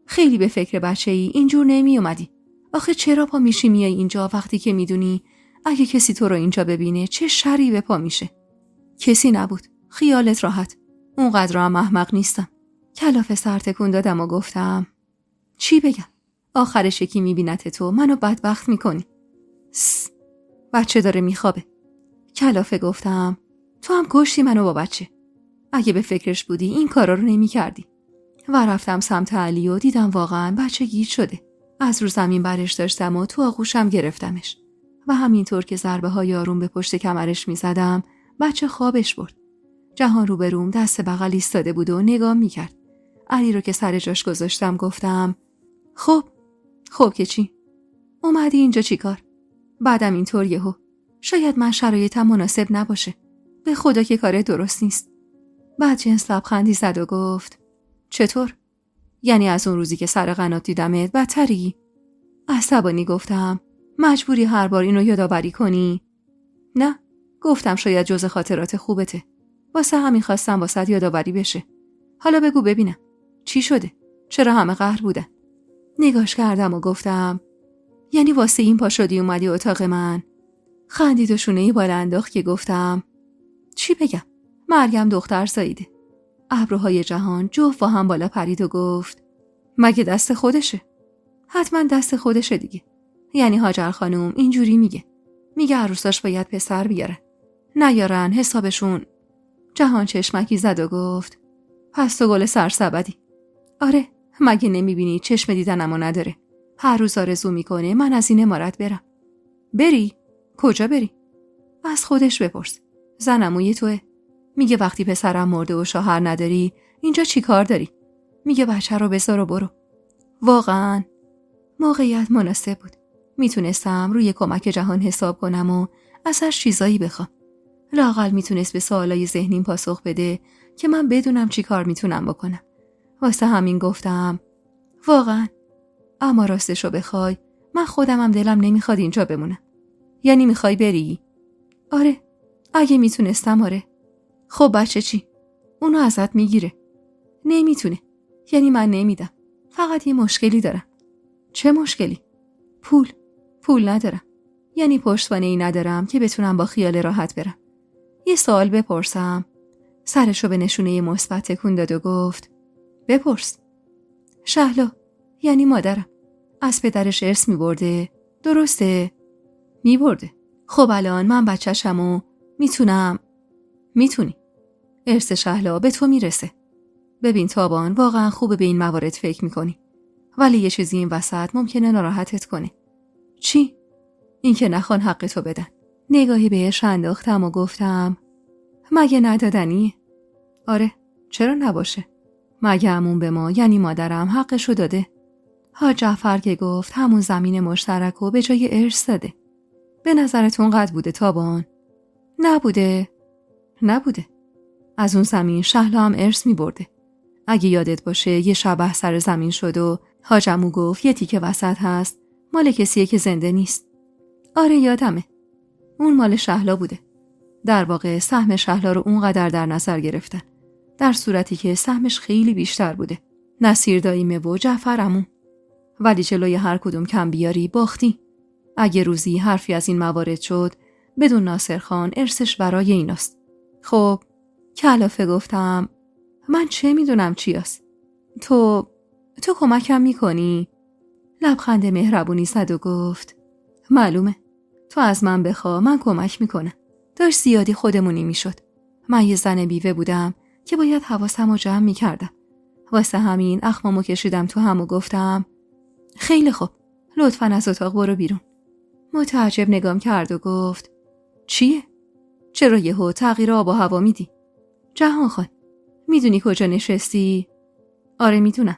خیلی به فکر بچه‌ای اینجور نمی اومدی. آخه چرا پا میشی میای اینجا وقتی که میدونی اگه کسی تو رو اینجا ببینه چه شری به پا میشه؟ کسی نبود. خیالت راحت. اونقدر هم احمق نیستم. کلافه سر تکون دادم و گفتم چی بگم؟ آخرش یکی میبینت تو منو بدبخت میکنی. بچه داره میخوابه. کلافه گفتم تو هم کشتی منو با بچه. اگه به فکرش بودی این کارا رو نمی‌کردی. و رفتم سمت علی و دیدم واقعا بچه گیج شده. از رو زمین برش داشتم و تو آغوشم گرفتمش. و همینطور که ضربه های آروم به پشت کمرش میزدم بچه خوابش برد. جهان روبروم دست بغل ایستاده بود و نگاه میکرد. علی رو که سر جاش گذاشتم گفتم خب که چی؟ اومدی اینجا چی کار؟ بعدم اینطور یهو. شاید من شرایطم مناسب نباشه. به خدا که کار درست نیست. بعد جنس لبخندی زد و گفت چطور؟ یعنی از اون روزی که سر قنات دیدمت بدتری؟ عصبانی گفتم مجبوری هر بار اینو یادآوری کنی؟ نه، گفتم شاید جز خاطرات خوبته. واسه همین خواستم واسه یادآوری بشه. حالا بگو ببینم چی شده؟ چرا همه قهر بودن؟ نگاش کردم و گفتم یعنی واسه این پا شدی اومدی اتاق من؟ خندید و شونه‌ای بالا انداخت که گفتم چی بگم؟ مریم دختر زاییده. ابروهای جهان جفت با هم بالا پرید و گفت مگه دست خودشه؟ حتما دست خودشه دیگه. یعنی هاجر خانوم اینجوری میگه عروساش باید پسر بیاره. نیارن حسابشون. جهان چشمکی زد و گفت پس تو گل سرسبدی. آره، مگه نمیبینی چشم دیدنمو نداره. هر روز آرزو میکنه من از این عمارت برم. بری؟ کجا بری؟ از خودش بپرس. زن عموی توئه. میگه وقتی پسرم مرده و شوهر نداری اینجا چی کار داری؟ میگه بچه رو بذار و برو. واقعاً موقعیت مناسب بود. میتونستم روی کمک جهان حساب کنم و ازش چیزایی بخوام. لااقل میتونست به سوالای ذهنیم پاسخ بده که من بدونم چی کار میتونم بکنم. واسه همین گفتم واقعاً. اما راستشو بخوای من خودمم دلم نمیخواد اینجا بمونم. یعنی میخوای بری؟ آره. اگه میتونستم آره. خب بچه چی؟ اونو ازت میگیره. نمیتونه. یعنی من نمیدم. فقط یه مشکلی دارم. چه مشکلی؟ پول ندارم. یعنی پشتوانه‌ای ندارم که بتونم با خیال راحت برم. یه سوال بپرسم. سرشو به نشونه مثبت تکون داد و گفت بپرس. شهلا، یعنی مادرم از پدرش ارث میبرده. درسته؟ میبرده. خب الان من بچه‌شم و میتونی. ارث شهلا به تو میرسه. ببین تابان، واقعا خوبه به این موارد فکر میکنی. ولی یه چیزی این وسط ممکنه ناراحتت کنه. چی؟ این که نخوان حق تو بدن. نگاهی بهش انداختم و گفتم مگه ندادنیه؟ آره، چرا نباشه؟ مگه عموم به ما یعنی مادرم حقشو داده؟ حاج جعفر که گفت همون زمین مشترک رو به جای ارث داده. به نظرتون قد بوده تابان؟ نبوده. از اون زمین شهلا هم ارث می برده. اگه یادت باشه یه شبح سر زمین شد و حاج عمو گفت یه تیکه وسط هست مال کسیه که زنده نیست. آره یادمه. اون مال شهلا بوده. در واقع سهم شهلا رو اونقدر در نظر گرفتن، در صورتی که سهمش خیلی بیشتر بوده. نصیر داییمه و جعفر عمو. ولی جلوی هر کدوم کم بیاری باختی. اگه روزی حرفی از این موارد شد بدون ناصر خان ارثش برای ایناست. خب کلافه گفتم من چه میدونم چی است؟ تو کمکم میکنی؟ لبخند مهربونی زد و گفت معلومه. تو از من بخوا من کمک میکنم. داشت زیادی خودمونی میشد. من یه زن بیوه بودم که باید حواسم رو جمع میکردم. واسه همین اخمامو کشیدم تو هم و گفتم خیلی خوب، لطفاً از اتاق برو بیرون. متعجب نگام کرد و گفت چیه؟ چرا یهو تغییر آب و هوا میدی؟ جهان خان، میدونی کجا نشستی؟ آره میدونم.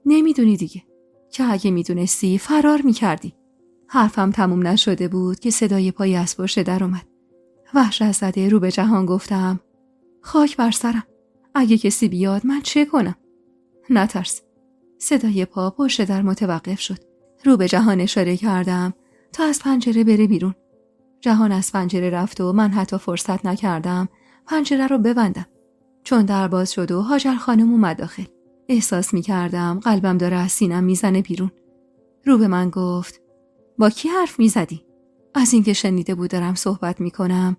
نمیدونی دیگه، که اگه میدونستی فرار میکردی. حرفم تموم نشده بود که صدای پای از پشت در اومد. وحشت زده رو به جهان گفتم خاک بر سرم، اگه کسی بیاد من چه کنم؟ نترس. صدای پا پشت در متوقف شد. رو به جهان اشاره کردم تا از پنجره بره بیرون. جهان از پنجره رفت و من حتی فرصت نکردم پنجره رو ببندم، چون در باز شد و هاجر خانم اومد داخل. احساس می‌کردم قلبم داره از سینم میزنه بیرون. رو به من گفت با کی حرف میزدی؟ از این که شنیده بود دارم صحبت میکنم.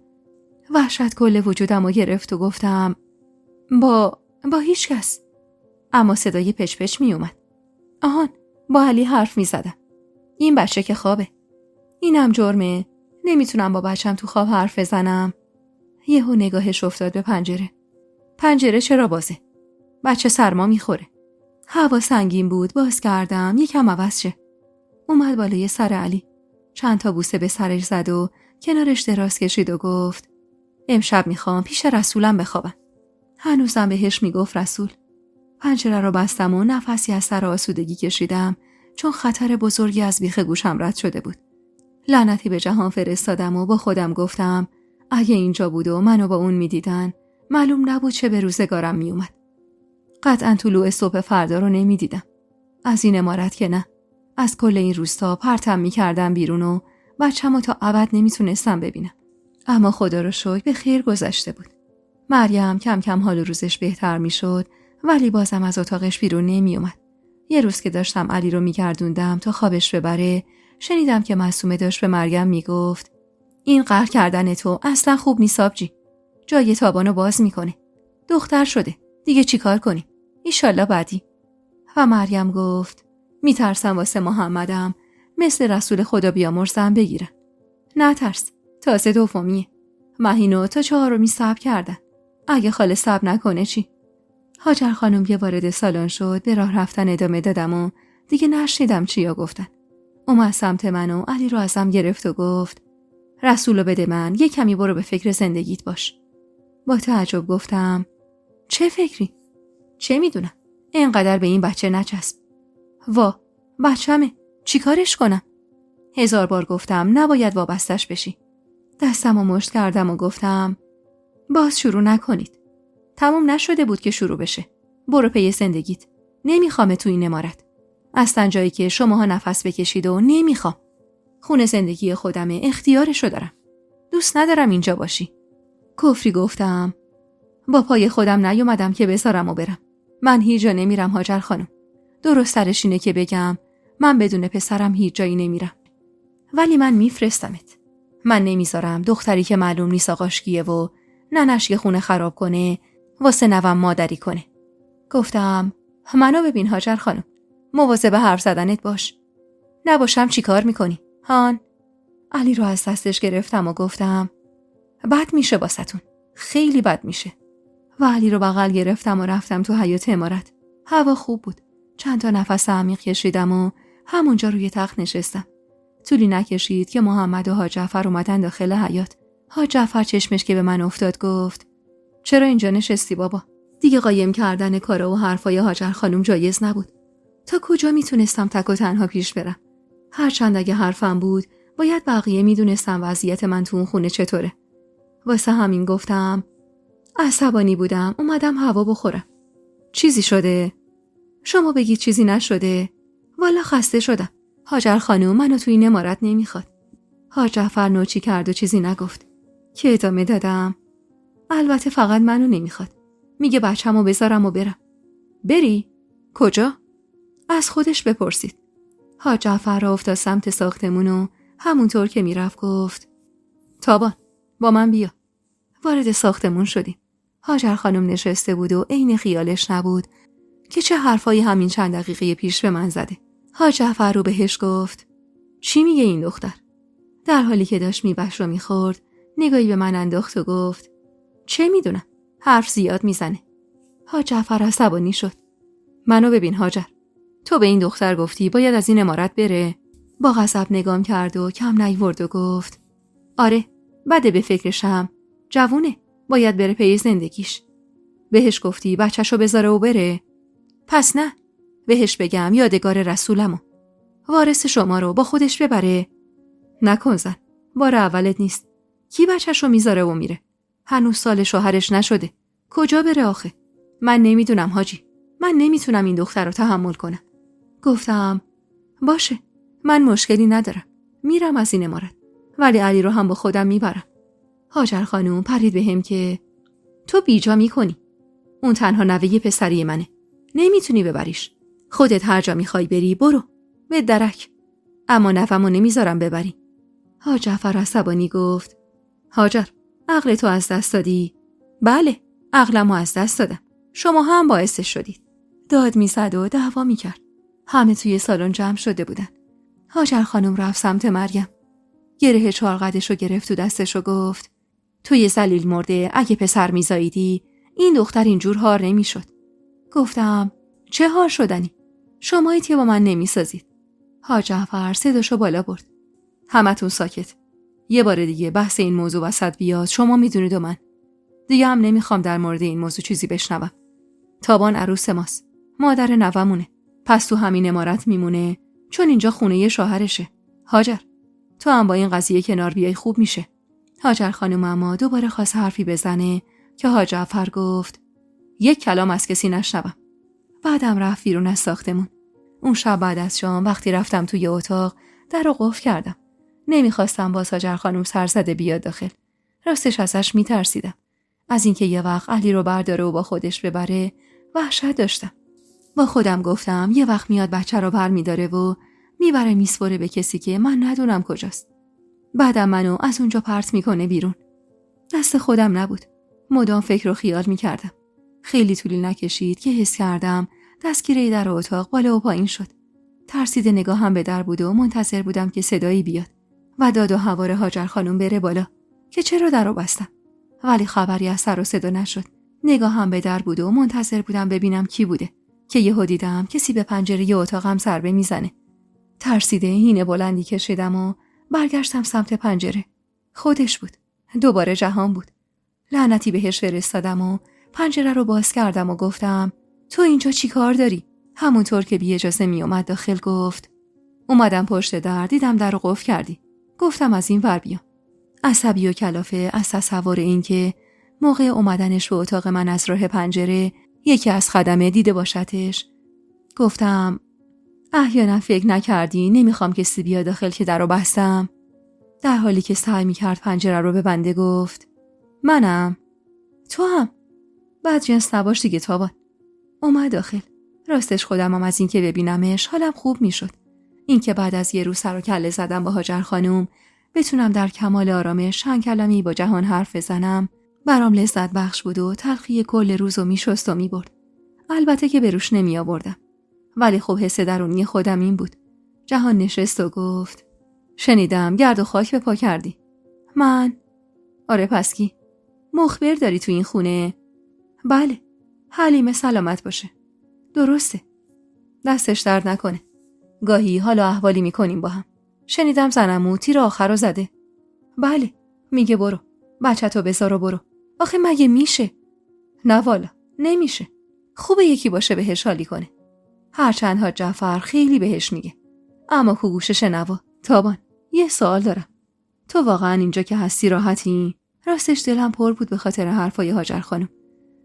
وحشت کل وجودم رو گرفت و گفتم با هیچ کس. اما صدای پچ پچ می اومد. آهان، با علی حرف میزدم. این بچه که خوابه. اینم جرمه. نمیتونم با بچم تو خواب حرف بزنم. یهو نگاهش افتاد به پنجره. پنجره چرا بازه؟ بچه سرما میخوره. هوا سنگین بود. باز کردم یکم عوض شه. اومد بالای سر علی. چند تا بوسه به سرش زد و کنارش دراز کشید و گفت امشب میخوام پیش رسولم بخوابم. هنوزم بهش میگفت رسول. پنجره رو بستم و نفسی از سر آسودگی کشیدم، چون خطر بزرگی از بیخ گوشم رد شده بود. لعنتی به جهان فرستادم و با خودم گفتم اگه اینجا بود و منو با اون میدیدن معلوم نبود چه به روزگارم میومد. قطعا طلوع صبح فردا رو نمیدیدم. از این امارت که نه. از کل این روستا پرتم میکردم بیرون و بچه‌مو تا ابد نمیتونستم ببینم. اما خدا رو شکر به خیر گذشته بود. مریم کم کم حال روزش بهتر میشد، ولی بازم از اتاقش بیرون نمیومد. یه روز که داشتم علی رو میگردوندم تا خوابش ببره، شنیدم که معصومه داشت به مریم میگفت این قهر کردن تو اصلا خوب نیست آبجی. جای تابانو باز میکنه. دختر شده. دیگه چیکار کنی؟ ایشالله بعدی. و مریم گفت میترسم واسه محمدم مثل رسول خدا بیامرزم بگیرن. نه ترس. تازه دومیه. مهینو تا 4 صبر کردن. اگه خاله صبر نکنه چی؟ هاجر خانم که وارد سالن شد به راه رفتن ادامه دادم و دیگه نشنیدم چیا گفتن. اومد سمت من و علی رو ازم گرفت و گفت رسولو بده من، یه کمی برو به فکر زندگیت باش. با تعجب گفتم چه فکری؟ چه میدونم، اینقدر به این بچه نچسب. وا، بچه‌مه، چی کارش کنم؟ 1000 بار گفتم نباید وابستش بشی. دستم رو مشت کردم و گفتم باز شروع نکنید. تموم نشده بود که شروع بشه. برو پی زندگیت. نمیخوام تو این امارت. اصلا جایی که شماها نفس بکشید و نمیخوام. خونه زندگی خودمه، اختیارشو دارم. دوست ندارم اینجا باشی. کفری گفتم با پای خودم نیومدم که بذارم و برم. من هیچ جا نمیرم هاجر خانم. درست ترش اینه که بگم من بدون پسرم هیچ جایی نمیرم. ولی من میفرستمت. من نمیذارم دختری که معلوم نیست آقاش کیه و ننش یه خونه خراب کنه واسه نوام مادری کنه. گفتم منو ببین هاجر خانم. مواظب حرف زدنت باش. نباشم چی کار میکنی؟ هان؟ علی رو از دستش گرفتم و گفتم بد میشه باستون. خیلی بد میشه. و علی رو بغل گرفتم و رفتم تو حیاط عمارت. هوا خوب بود. چند تا نفس عمیق کشیدم و همونجا روی تخت نشستم. طولی نکشید که محمد و حاج جعفر اومدن داخل حیاط. حاج جعفر چشمش که به من افتاد گفت چرا اینجا نشستی بابا؟ دیگه قایم کردن کارا و حرفای هاجر خانم جایز نبود. تا کجا میتونستم تک و تنها پیش برم؟ هرچند اگه حرفم بود باید بقیه میدونستم وضعیت من تو اون خونه چطوره. واسه همین گفتم عصبانی بودم، اومدم هوا بخورم. چیزی شده؟ شما بگید چیزی نشده. والا خسته شدم. هاجر خانم منو تو این امارت نمیخواد. حاج جعفر نوچی کرد و چیزی نگفت. که ادامه دادم البته فقط منو نمیخواد. میگه بچه‌مو بذارم و برم. بری؟ کجا؟ از خودش بپرسید. حاج جعفر را افتاد سمت ساختمون و همونطور که میرفت گفت تابان با من بیا. وارد ساختمون شدیم. هاجر خانم نشسته بود و عین خیالش نبود که چه حرفایی همین چند دقیقه پیش به من زده. حاج جعفر رو بهش گفت چی میگه این دختر؟ در حالی که داشت میبش رو میخورد نگاهی به من انداخت و گفت چه میدونم، حرف زیاد میزنه. حاج جعفر عصبانی شد. منو ببین هاجر، تو به این دختر گفتی باید از این امارت بره؟ با غضب نگام کرد و کم نیورد و گفت آره، بده به فکرشم، جوونه، باید بره پی زندگیش. بهش گفتی بچه‌شو بذاره و بره؟ پس نه، بهش بگم یادگار رسولمو، وارث شما رو با خودش ببره. نکن زن، بار اولت نیست. کی بچه‌شو میذاره و میره؟ هنوز سال شوهرش نشده. کجا بره آخه؟ من نمیدونم حاجی، من نمیتونم این دختر رو تحمل کنم. گفتم باشه، من مشکلی ندارم، میرم از این امارت، ولی علی رو هم با خودم میبرم. هاجر خانوم پرید بهم که تو بیجا میکنی. اون تنها نوه پسری منه، نمیتونی ببریش. خودت هر جا میخوای بری برو، به درک. اما نوه‌مو نمیذارم ببری. حاج جعفر عصبانی گفت هاجر، عقل تو از دست دادی؟ بله، عقلمو از دست دادم. شما هم باعثش شدید. داد میزد و دعوا میکرد. همه توی سالن جمع شده بودن. هاجر خانم رفت سمت مریم. گره چارقدشو گرفت تو دستش و گفت توی ذلیل مرده، اگه پسر میزاییدی این دختر اینجور هار نمیشد. گفتم چه هار شدنی؟ شمایی که با من نمیسازید. حاج جعفر صداشو بالا برد. همتون ساکت. یه بار دیگه بحث این موضوع وسط بیاد شما میدونید و من دیگه هم نمیخوام در مورد این موضوع چیزی بشنوم. تابان عروس ماست، مادر نوه‌مونه، پس تو همین امارت میمونه چون اینجا خونه شوهرشه. هاجر، تو هم با این قضیه کنار بیای خوب میشه. هاجر خانم اما دوباره خواست حرفی بزنه که حاج جعفر گفت یک کلام از کسی نشنوم. بعدم رفت بیرون از ساختمون. اون شب بعد از شام وقتی رفتم توی اتاق در رو قفل کردم. نمیخواستم باز هاجر خانم سرزده بیاد داخل. راستش ازش میترسیدم. از اینکه یه وقت علی رو برداره و با خودش ببره وحشت داشتم. با خودم گفتم یه وقت میاد بچه رو برمیداره و میبره میسپره به کسی که من ندونم کجاست. بعدم منو از اونجا پرت میکنه بیرون. دست خودم نبود. مدام فکر و خیال میکردم. خیلی طولی نکشید که حس کردم دستگیره در اتاق بالا و پایین شد. ترسیده نگاهم به در بود و منتظر بودم که صدایی بیاد و داد و هوار هاجر خانم بره بالا که چرا در رو بستم. ولی خبری از سر و صدا نشد. نگاهم به در بود و منتظر بودم ببینم کی بوده که یهو دیدم کسی به پنجره اتاقم ضربه میزنه. ترسیده هینه بلندی کشیدم و برگشتم سمت پنجره. خودش بود. دوباره جهان بود. لعنتی بهش فرستادم و پنجره رو باز کردم و گفتم تو اینجا چی کار داری؟ همونطور که بی اجازه می اومد داخل گفت اومدم پشت در، دیدم در رو قفل کردی. گفتم از این ور بیام. عصبی و کلافه از تصور این که موقع اومدنش به اتاق من از راه پنجره یکی از خدمه دیده باشدش. گفتم احیانا فکر نکردی نمیخوام کسی بیاد داخل که در رو بستم؟ در حالی که سعی میکرد پنجره رو ببنده گفت منم. تو هم؟ بعد جنس نباش دیگه تابان. اومد داخل. راستش خودمم از این که ببینمش حالم خوب میشد. این که بعد از یه روز سر و کله زدم با هاجر خانوم بتونم در کمال آرامش چند کلمه‌ای با جهان حرف بزنم برام لذت بخش بود و تلخی کل روزو میشست و میبرد. البته که بروش نمی آوردم. ولی خب حس درونی خودم این بود. جهان نشست و گفت شنیدم گرد و خاک به پا کردی. من؟ آره پس کی؟ مخبر داری تو این خونه؟ بله. حلیمه سلامت باشه. درسته. دستش درد نکنه. گاهی حال و احوالی میکنیم با هم. شنیدم زنمو تیر آخر رو زده. بله. میگه برو. بچه‌تو بذار و برو. آخه مگه میشه؟ نه والا. نمیشه. خوبه یکی باشه بهش حالی کنه. هرچند حاج جعفر خیلی بهش میگه. اما کو گوش شنوا. تابان. یه سوال دارم. تو واقعا اینجا که هستی راحتی؟ راستش دلم پر بود به خاطر حرفای هاجر خانم.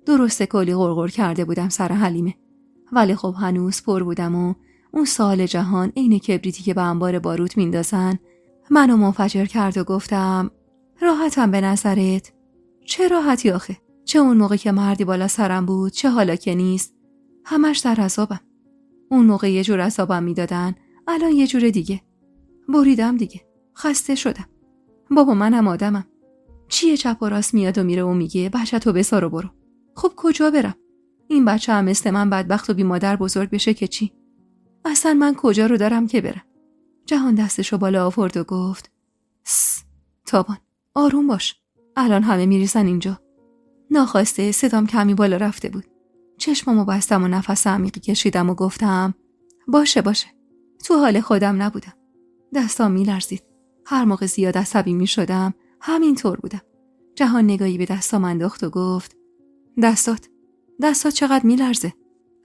درسته کلی غرغر کرده بودم سر حلیمه. ولی خب هنوز پر بودم و اون سوال جهان عین کبریتی که به انبار باروت میندازن منو منفجر کرد و گفتم راحتم به نظرت؟ چه راحتی آخه؟ چه اون موقع که مردی بالا سرم بود چه حالا که نیست؟ همش در عذابم. اون موقع یه جور عذابم میدادن، الان یه جور دیگه. بریدم دیگه. خسته شدم. بابا منم آدمم. چیه چپ و راست میاد و میره و میگه بچه‌تو بسار و برو. خب کجا برم؟ این بچه هم مثل من بدبخت و بی مادر بزرگ بشه که چی؟ اصلا من کجا رو دارم که برم؟ جهان دستشو بالا آورد و گفت تابان آروم باش. الان همه میریزن اینجا. ناخواسته صدام کمی بالا رفته بود. چشمامو بستم و نفس عمیقی کشیدم و گفتم باشه. تو حال خودم نبودم. دستام میلرزید. هر موقع زیاد عصبی میشدم همینطور بودم. جهان نگاهی به دستام انداخت و گفت دستات چقدر میلرزه؟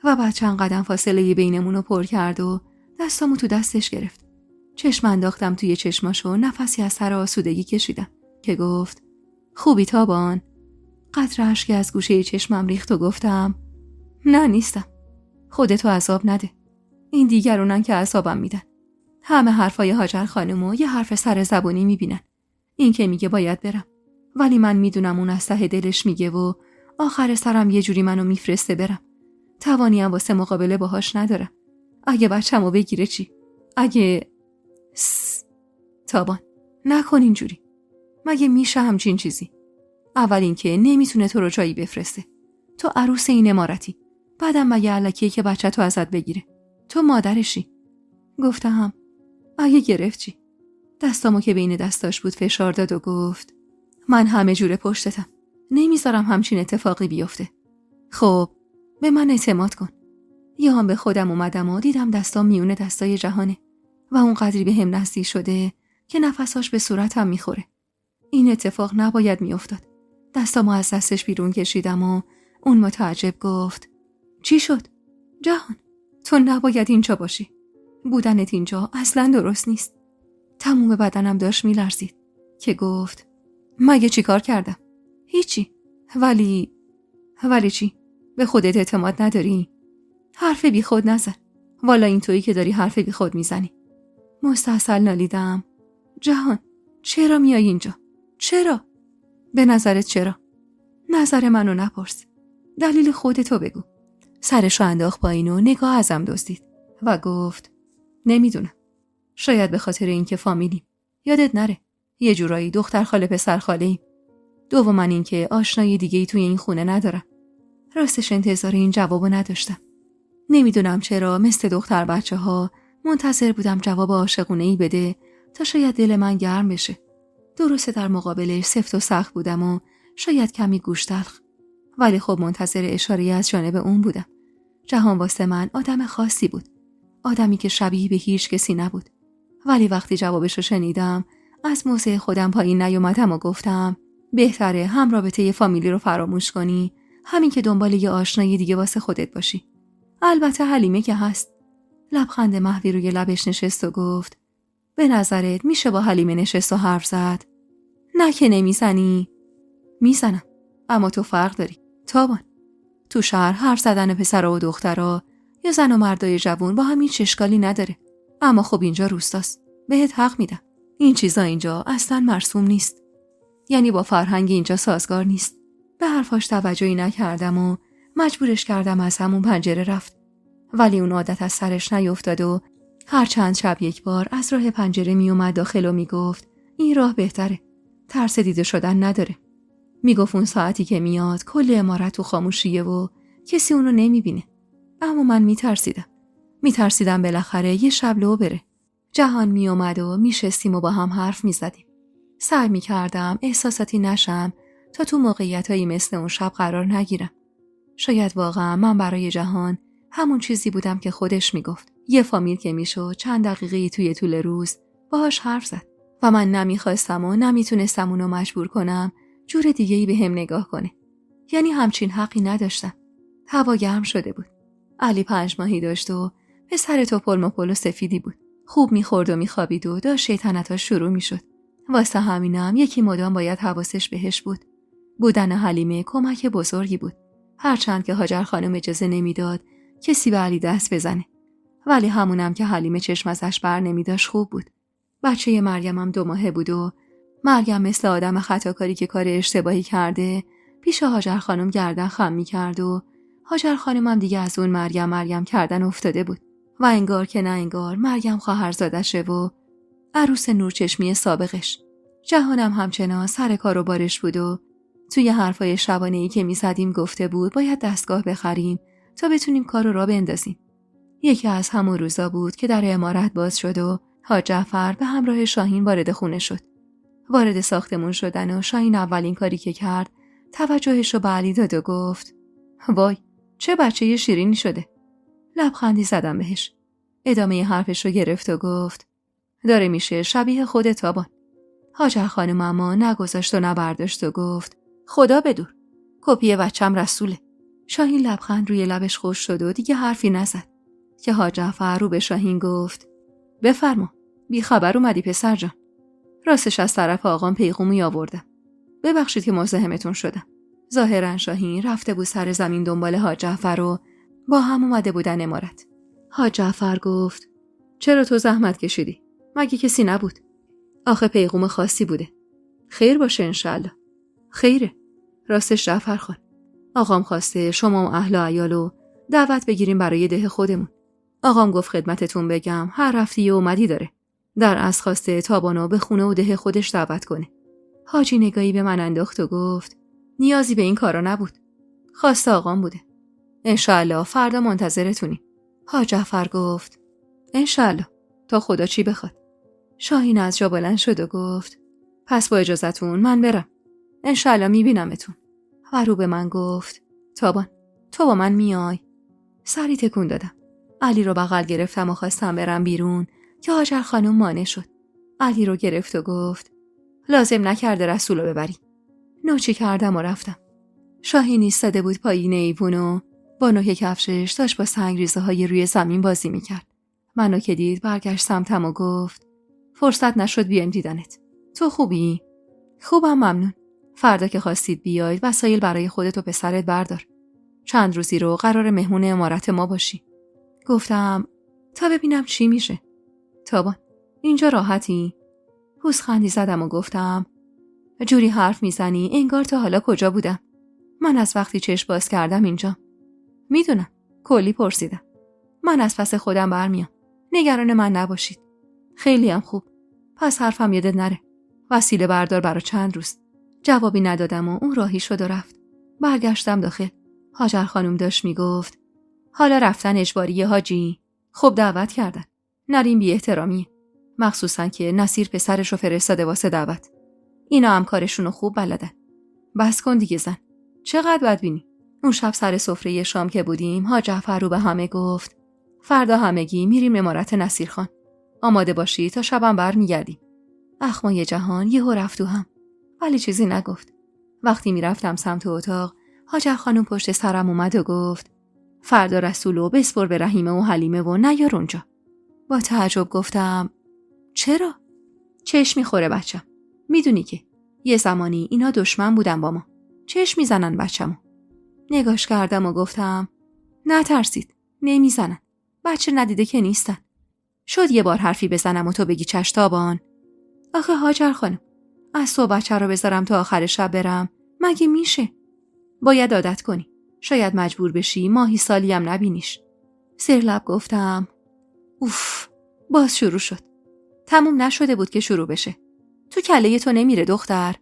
و بعد چند قدم فاصله بینمونو پر کرد و دستامو تو دستش گرفت. چشم انداختم توی چشماشو و نفسی از سر آسودگی کشیدم که گفت خوبی تابان؟ قطره اشکی از گوشه چشمم ریخت و گفتم نه نیستم. خودتو عذاب نده. این دیگرونن که عذابم میدن. همه حرفای هاجر خانومو یه حرف سر زبونی میبینن. این که میگه باید برم. ولی من میدونم اون از ته دلش میگه و آخر سرم یه جوری منو میفرسته برم. توانیم واسه مقابله باهاش ندارم. اگه بچه‌مو بگیره چی؟ اگه تابان نکن اینجوری. مگه میشه همچین چیزی؟ اول اینکه نمیتونه تو رو جایی بفرسته. تو عروس این امارتی. بعدم مگه الکیه که بچه تو ازت بگیره؟ تو مادرشی. گفتم اگه گرفت چی؟ دستامو که بین دستاش بود فشار داد و گفت من همه جوره پشتتم. نمیذارم همچین اتفاقی بیفته. خب به من اعتماد کن. یه هم به خودم اومدم و دیدم دستام میونه دستای جهانه و اون قدری به هم نزدیک شده که نفساش به صورتم میخوره. این اتفاق نباید میافتاد. دستامو از دستش بیرون کشیدم و اون متعجب گفت چی شد؟ جهان تو نباید اینجا باشی. بودنت اینجا اصلا درست نیست. تموم بدنم داشت میلرزید که گفت مگه چی کار کردم؟ هیچی. ولی چی؟ به خودت اعتماد نداری؟ حرف بی خود نزن. والا این تویی که داری حرف بی خود میزنی. مستحصل نالیدم. جهان چرا میای اینجا؟ چرا؟ به نظرت چرا؟ نظر منو نپرس. دلیل خودتو بگو. سرشو انداخت پایین و نگاه ازم دزدید و گفت نمیدونم. شاید به خاطر اینکه فامیلیم. یادت نره یه جورایی دختر خاله پسر خاله ایم. دوما اینکه آشنای دیگه‌ای توی این خونه ندارم. راستش انتظار این جوابو نداشتم. نمیدونم چرا مثل دختر بچه‌ها منتظر بودم جواب عاشقونه‌ای بده تا شاید دل من گرم بشه. درسته در مقابلش سفت و سخت بودم و شاید کمی گوش تلخ. ولی خب منتظر اشاره‌ای از جانب اون بودم. جهان واسه من آدم خاصی بود. آدمی که شبیه به هیچ کسی نبود. ولی وقتی جوابشو شنیدم از موضع خودم پایین نیومدم و گفتم بهتره هم رابطه فامیلی رو فراموش کنی، همین که دنبال یه آشنایی دیگه واسه خودت باشی. البته حلیمه که هست. لبخند محوی روی لبش نشست و گفت به نظرت میشه با حلیمه نشست و حرف زد؟ نه که نمیزنی؟ میزنم، اما تو فرق داری. تابان، تو شهر حرف زدن پسرها و دخترها یا زن و مردای جوون با هم هیچ اشکالی نداره. اما خب اینجا روستاست. بهت حق میدم. این چیزا اینجا اصلا مرسوم نیست. یعنی با فرهنگ اینجا سازگار نیست. به حرفاش توجهی نکردم و مجبورش کردم از همون پنجره رفت. ولی اون عادت از سرش نیفتاد و هر چند شب یک بار از راه پنجره می اومد داخل و می گفت این راه بهتره. ترس دیده شدن نداره. می گفت اون ساعتی که میاد کل عمارت تو خاموشیه و کسی اونو نمی بینه. اما من می ترسیدم بالاخره یه شب لو بره. جهان می اومد و می شستیم و با هم حرف می زدیم. سعی می کردم احساساتی نشم تا تو موقعیتایی مثل اون شب قرار نگیرم. شاید واقعا من برای جهان همون چیزی بودم که خودش می گفت. یه فامیل که می شد چند دقیقه توی طول روز باهاش حرف زد و من نمیخواستم و نمیتونستم اونو مجبور کنم جور دیگه‌ای به هم نگاه کنه. یعنی همچین حقی نداشتم. هوا گرم شده بود. علی 5 ماهی داشت و پسر توپل مپل و سفیدی بود. خوب میخورد و میخوابید و داشت شیطنتاش شروع میشد. واسه همینم یکی مدام باید حواسش بهش بود. بودن حلیمه کمک بزرگی بود. هرچند که هاجر خانم اجازه نمیداد کسی به علی دست بزنه. ولی همونم که حلیمه چشم ازش بر نمیداشت خوب بود. بچه مریمم 2 ماهه بود و مریم مثل آدم خطاکاری که کار اشتباهی کرده پیش هاجر خانم گردن خم می‌کرد و هاجر خانمم دیگه از اون مریم کردن افتاده بود و انگار که نه انگار مریم خواهرزادشه و عروس نورچشمی سابقش. جهانم همچنان سر کار و بارش بود و توی حرفای شبانه‌ای که می‌زدیم گفته بود باید دستگاه بخریم تا بتونیم کار رو راه بندازیم. یکی از همون روزا بود که در عمارت باز شد و حاج جعفر به همراه شاهین وارد خونه شد. وارد ساختمون شدن و شاهین اولین کاری که کرد توجهش رو به علی داد و گفت وای چه بچه شیرینی شده. لبخندی زدم بهش. ادامه حرفش رو گرفت و گفت داره میشه شبیه خودت تابان. هاجر خانم اما نگذاشت و نبرداشت و گفت خدا بدور. کپی بچم رسوله. شاهین لبخند روی لبش خوش شد و دیگه حرفی نزد که حاج جعفر رو به شاهین گفت بفرما، بی خبر اومدی پسر جان. راستش از طرف آقام پیغومی آوردم. ببخشید که مزاحمتون شدم. ظاهرا شاهین رفته بود سر زمین دنبال حاج جعفر و با هم اومده بودن عمارت. حاج جعفر گفت چرا تو زحمت کشیدی؟ مگه کسی نبود؟ آخه پیغوم خاصی بوده. خیر باشه انشالله. خیره. راستش جعفر خان، آقام خواسته شما و اهل و عیالو دعوت بگیریم برای ده خودمون. آقام گفت خدمتتون بگم هر رفتی و اومدی داره. در از خواسته تابانو به خونه و ده خودش دعوت کنه. حاجی نگاهی به من انداخت و گفت نیازی به این کارا نبود. خواسته آقام بوده. انشالله فردا منتظرتونیم. حاج جعفر گفت انشالله تا خدا چی بخواد. شاهین از جا بلند شد و گفت پس با اجازتون من برم. انشالله میبینمتون. و رو به من گفت تابان تو با من میای؟ سری تکون دادم. علی رو بغل گرفتم و خواستم برم بیرون که هاجر خانم مانع شد. علی رو گرفت و گفت لازم نکرده رسول رو ببری. نوچی کردم و رفتم. شاهین ایستاده بود پایین ایوون و با نوک کفشش داشت با سنگریزه های روی زمین بازی میکرد. منو که دید برگشت سمتم و گفت فرصت نشد بیایم دیدنت. تو خوبی؟ خوبم ممنون. فردا که خواستید بیاید وسایل برای خودت و پسرت بردار. چند روزی رو قرار مهمون عمارت ما باشی. گفتم تا ببینم چی میشه. تابان اینجا راحتی؟ پوزخندی زدم و گفتم جوری حرف میزنی انگار تا حالا کجا بودم. من از وقتی چشم باز کردم اینجا. میدونم. کلی پرسیدم. من از پس خودم برمیام. نگران من نباشید. خیلی هم خوب. پس حرفم یادت نره. وسیله بردار برای چند روز. جوابی ندادم و اون راهی شد و رفت. برگشتم داخل. هاجر خانم داشت میگفت حالا رفتن اجباریه حاجی. خب دعوت کردن. نریم بی احترامیه. مخصوصا که نصیر پسرشو فرستاده واسه دعوت. اینا هم کارشونو خوب بلدن. بس کن دیگه زن. چقدر بدبینی. اون شب سر سفره شام که بودیم حاج جعفر رو به همه گفت فردا همگی میریم عمارت نصیرخان. آماده باشی تا شبم برمیگردیم. اخمای جهان یهو رفت تو هم، ولی چیزی نگفت. وقتی میرفتم سمت اتاق، هاجر خانم پشت سرم اومد و گفت فردا رسولو بسپر به رحیمه و حلیمه و نیار اونجا. با تعجب گفتم چرا؟ چشم میخوره بچم. میدونی که یه زمانی اینا دشمن بودن با ما. چشم میزنن بچه‌مو. نگاش کردم و گفتم نترسید، نمیزنن. بچه ندیده که نیستن. شد یه بار حرفی بزنم و تو بگی چشتابان؟ آخه هاجر خانم، از صبح بچه رو بذارم تا آخر شب برم مگه میشه؟ باید عادت کنی. شاید مجبور بشی ماهی سالی هم نبینیش. سرلب گفتم اوف، باز شروع شد. تموم نشده بود که شروع بشه. تو کله تو نمیره دختر.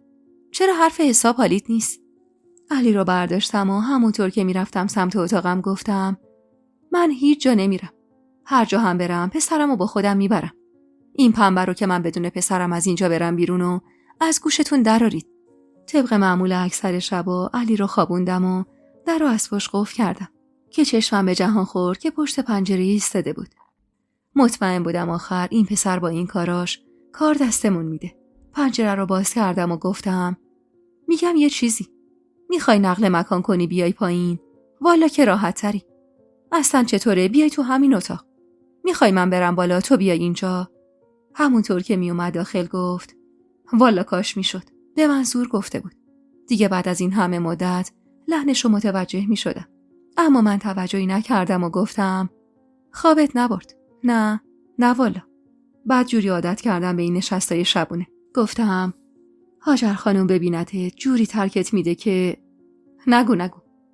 چرا حرف حساب حالیت نیست؟ علی رو برداشتم و همونطور که میرفتم سمت اتاقم گفتم من هیچ جا نمیرم. هر جا هم برم پسرم رو با خودم میبرم. این پنبه رو که من بدون پسرم از اینجا برم بیرون و از گوشتون درارید. طبق معمول اکثر شبا علی رو خوابوندم و در رو از پشت قفل کردم که چشمم به جهان خورد که پشت پنجره ایستاده بود. مطمئن بودم آخر این پسر با این کاراش کار دستمون میده. پنجره رو باز کردم و گفتم میگم یه چیزی. میخوای نقل مکان کنی بیای پایین؟ والا که راحت تری. اصلا چطوره بیای تو همین اتاق؟ میخوای من برم بالا تو بیای اینجا؟ همونطور که میومد داخل گفت والا کاش میشد. به من زور گفته بود. دیگه بعد از این همه مدت لحنشو متوجه میشدم. اما من توجهی نکردم و گفتم خوابت نبرد؟ نه والا. بعد جوری عادت کردم به این نشستای شبونه. گفتم هاجر خانم ببینته جوری ترکت میده که نگو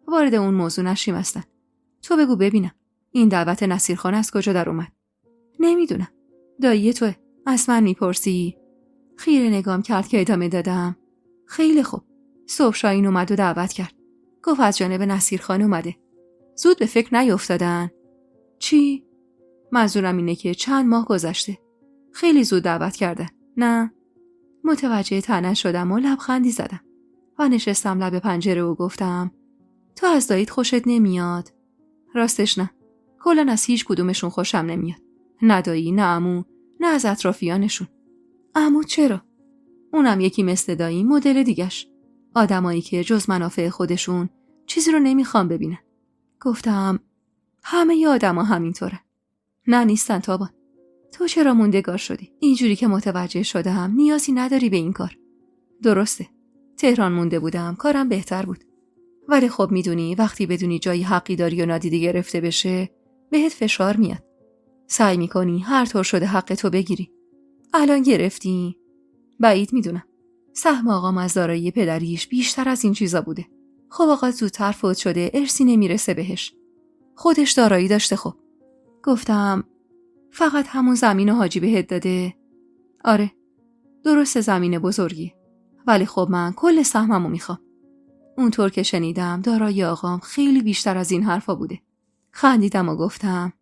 وارد اون موضوع نشیم اصلا. تو بگو ببینم این دعوت نصیرخان از کجا در اومد؟ نمیدونم. دایی توه. از من میپرسی؟ خیره نگام کرد که ادامه دادم خیلی خوب. صبح شاهین اومد و دعوت کرد. گفت از جانب نصیرخان اومده. زود به فکر نیفتادن؟ چی؟ منظورم اینه که چند ماه گذشته. خیلی زود دعوت کردن. نه؟ متوجه طعنه‌اش شدم و لبخندی زدم و نشستم لب پنجره و گفتم تو از داییت خوشت نمیاد؟ راستش نه. کلاً از هیچ کدومشون خوشم نمیاد. نه دایی، نه عمو، نه از اطرافیانشون. عمو چرا؟ اونم یکی مثل دایی، مدل دیگش. آدمایی که جز منافع خودشون چیزی رو نمیخوام ببینن. گفتم همه ی آدما همینطوره. نه نیستن تابان. تو چرا موندگار شدی؟ اینجوری که متوجه شدم نیازی نداری به این کار. درسته. تهران مونده بودم کارم بهتر بود. ولی خب میدونی وقتی بدونی جایی حقی داری و نادیده گرفته بشه بهت فشار میاد. سعی میکنی هر طور شده حق تو بگیری. الان گرفتی؟ بعید میدونم. سهم آقام از دارایی پدریش بیشتر از این چیزا بوده. خب آقا زودتر فوت شده ارثی نمیرسه بهش. خودش دارایی داشته. خب گفتم فقط همون زمین حاجی بهت داده؟ آره. درسته زمین بزرگی. ولی خب من کل سهممو میخوام. اونطور که شنیدم دارایی آقام خیلی بیشتر از این حرفا بوده. خندیدم و گفتم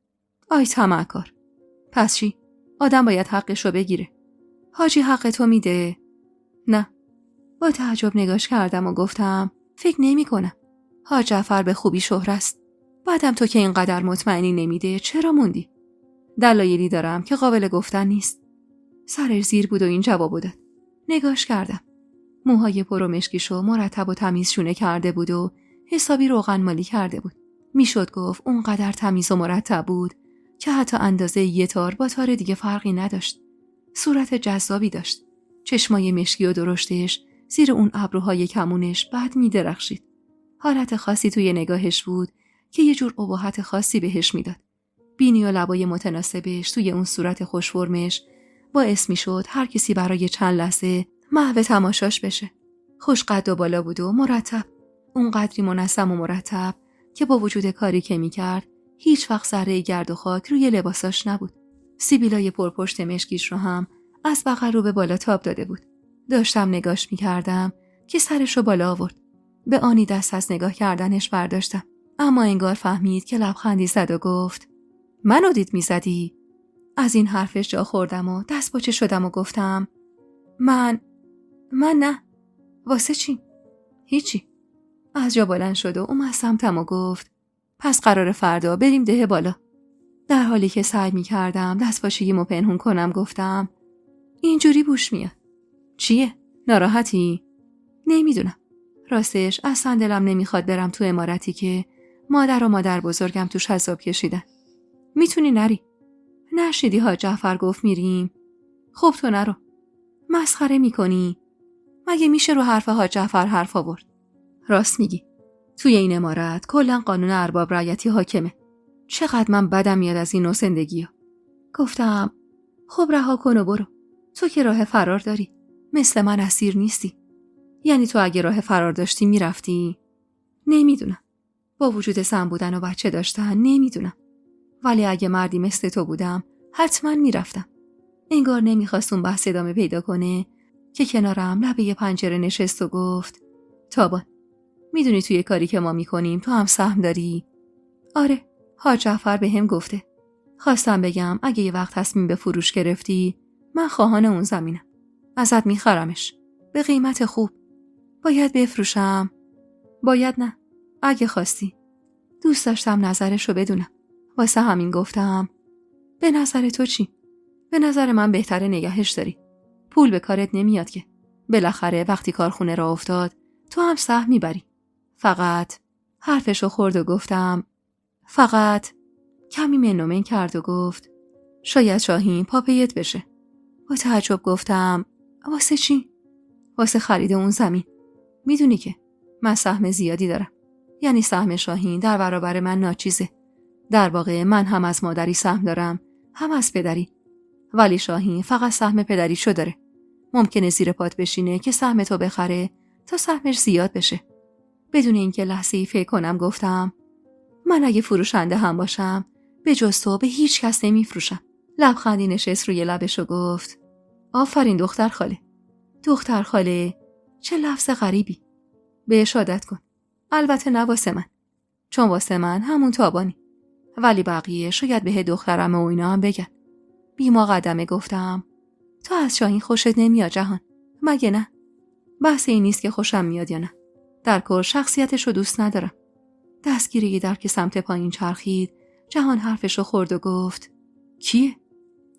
آی طمعکار. پس چی؟ آدم باید حقشو بگیره. حاجی حق تو میده؟ نه. با تعجب نگاش کردم و گفتم فکر نمی کنم. حاج جعفر به خوبی شهره است. بعدم تو که اینقدر مطمئنی نمیده چرا موندی؟ دلایلی دارم که قابل گفتن نیست. سرش زیر بود و این جوابو داد. نگاش کردم. موهای پر و مشکیشو مرتب و تمیز شونه کرده بود و حسابی روغن مالی کرده بود. میشد گفت اونقدر تمیز و مرتب بود که حتی اندازه یه تار با تار دیگه فرقی نداشت. صورت جذابی داشت. چشمای مشکی و درشتش زیر اون ابروهای کمونش بد می‌درخشید. حالت خاصی توی نگاهش بود که یه جور اباحت خاصی بهش میداد. بینی و لبای متناسبش توی اون صورت خوش‌فرمش باعث می‌شد هر کسی برای چند لحظه محو تماشاش بشه. خوش قد و بالا بود و مرتب. اون قدری منظم و مرتب که با وجود کاری که می‌کرد هیچ وقت ذره گرد و خاک روی لباساش نبود. سیبیلای پرپشت مشکیش رو هم از بغل رو به بالا تاب داده بود. داشتم نگاش می‌کردم که سرش رو بالا آورد. به آنی دست از نگاه کردنش برداشتم. اما انگار فهمید که لبخندی زد و گفت منو دید میزدی؟ از این حرفش جا خوردم و دست باچه شدم و گفتم من نه. واسه چی؟ هیچی. از جا بلند شد و اومد سمتم و گفت پس قرار فردا بریم ده بالا. در حالی که سعی می‌کردم دستپاچگیمو پنهون کنم گفتم اینجوری بوش میاد. چیه؟ ناراحتی؟ نمیدونم. راستش اصلا دلم نمیخواد برم تو عمارتی که مادر و مادر بزرگم توش عذاب کشیدن. میتونی نری؟ نشنیدی حاج جعفر گفت میریم؟ خب تو نرو. مسخره میکنی؟ مگه میشه رو حرف حاج جعفر حرف آورد؟ راست میگی. توی این عمارت کلا قانون ارباب رعیتی حاکمه. چقدر من بدم میاد از این نوع زندگی‌ها. گفتم خب رها کن و برو. تو که راه فرار داری. مثل من اسیر نیستی. یعنی تو اگه راه فرار داشتی میرفتی؟ نمیدونم. با وجود زن بودن و بچه داشتن نمیدونم. ولی اگه مردی مثل تو بودم حتما میرفتم. انگار نمیخواست اون بحث ادامه پیدا کنه که کنارم لبه پنجره نشست و گفت تابان میدونی توی کاری که ما میکنیم تو هم سهم داری؟ آره، حاج جعفر به هم گفته. خواستم بگم اگه یه وقت تصمیم به فروش گرفتی من خواهان اون زمینم. ازت میخرمش. به قیمت خوب. باید بفروشم؟ باید نه. اگه خواستی. دوست داشتم نظرشو بدونم. واسه همین گفتم به نظر تو چی؟ به نظر من بهتره نگهش داری. پول به کارت نمیاد که. بالاخره وقتی کارخونه را افتاد تو هم سهم میبری. فقط حرفشو خورد و گفتم فقط کمی منومن کرد و گفت شاید شاهین پاپیت بشه. با تعجب گفتم واسه چی؟ واسه خرید اون زمین. میدونی که من سهم زیادی دارم. یعنی سهم شاهین در برابر من ناچیزه. در واقع من هم از مادری سهم دارم هم از پدری. ولی شاهین فقط سهم پدریشو داره. ممکنه زیر پات بشینه که سهم تو بخره تا سهمش زیاد بشه. بدون اینکه لحظه‌ای فکر کنم گفتم من اگه فروشنده هم باشم به جز تو به هیچ کس نمیفروشم. لبخندی نشست روی لبش و گفت آفرین دختر خاله. دختر خاله؟ چه لفظ غریبی. بهش عادت کن. البته نه واسه من. چون واسه من همون تابانی. ولی بقیه شاید به دخترم و اینا هم بگن. بیما قدمه گفتم تو از شاهین خوشت نمیاد جهان. مگه نه؟ بحث این نیست که خوشم میاد یا نه. در کل شخصیتشو دوست ندارم. دستگیری در که سمت پایین چرخید جهان حرفشو خورد و گفت کیه؟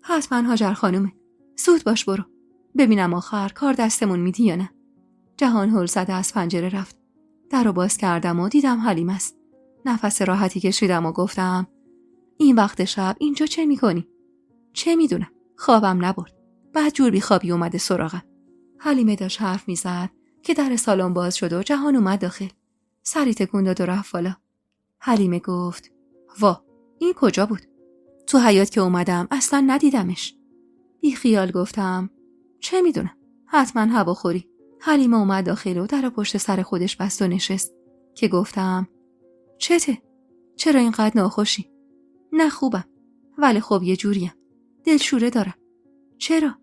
حتما هاجر خانومه. زود باش برو. ببینم آخر کار دستمون میدی یا نه. جهان هل زده از پنجره رفت. در رو باز کردم و دیدم حلیم است. نفس راحتی کشیدم و گفتم این وقت شب اینجا چه میکنی؟ چه میدونم. خوابم نبرد. بعد جور بی خوابی اومده سراغم. حلیمه داشت حرف میزد که در سالن باز شد و جهان اومد داخل. سری تکون داد و رفت بالا. حلیمه گفت وا این کجا بود؟ تو حیاط که اومدم اصلا ندیدمش. بی خیال گفتم چه میدونم. حتما هواخوری. حلیمه اومد داخل و در پشت سر خودش بست و نشست که گفتم چته؟ چرا اینقدر ناخوشی؟ نه خوبم. ولی خب یه جوریم. دلشوره دارم. چرا؟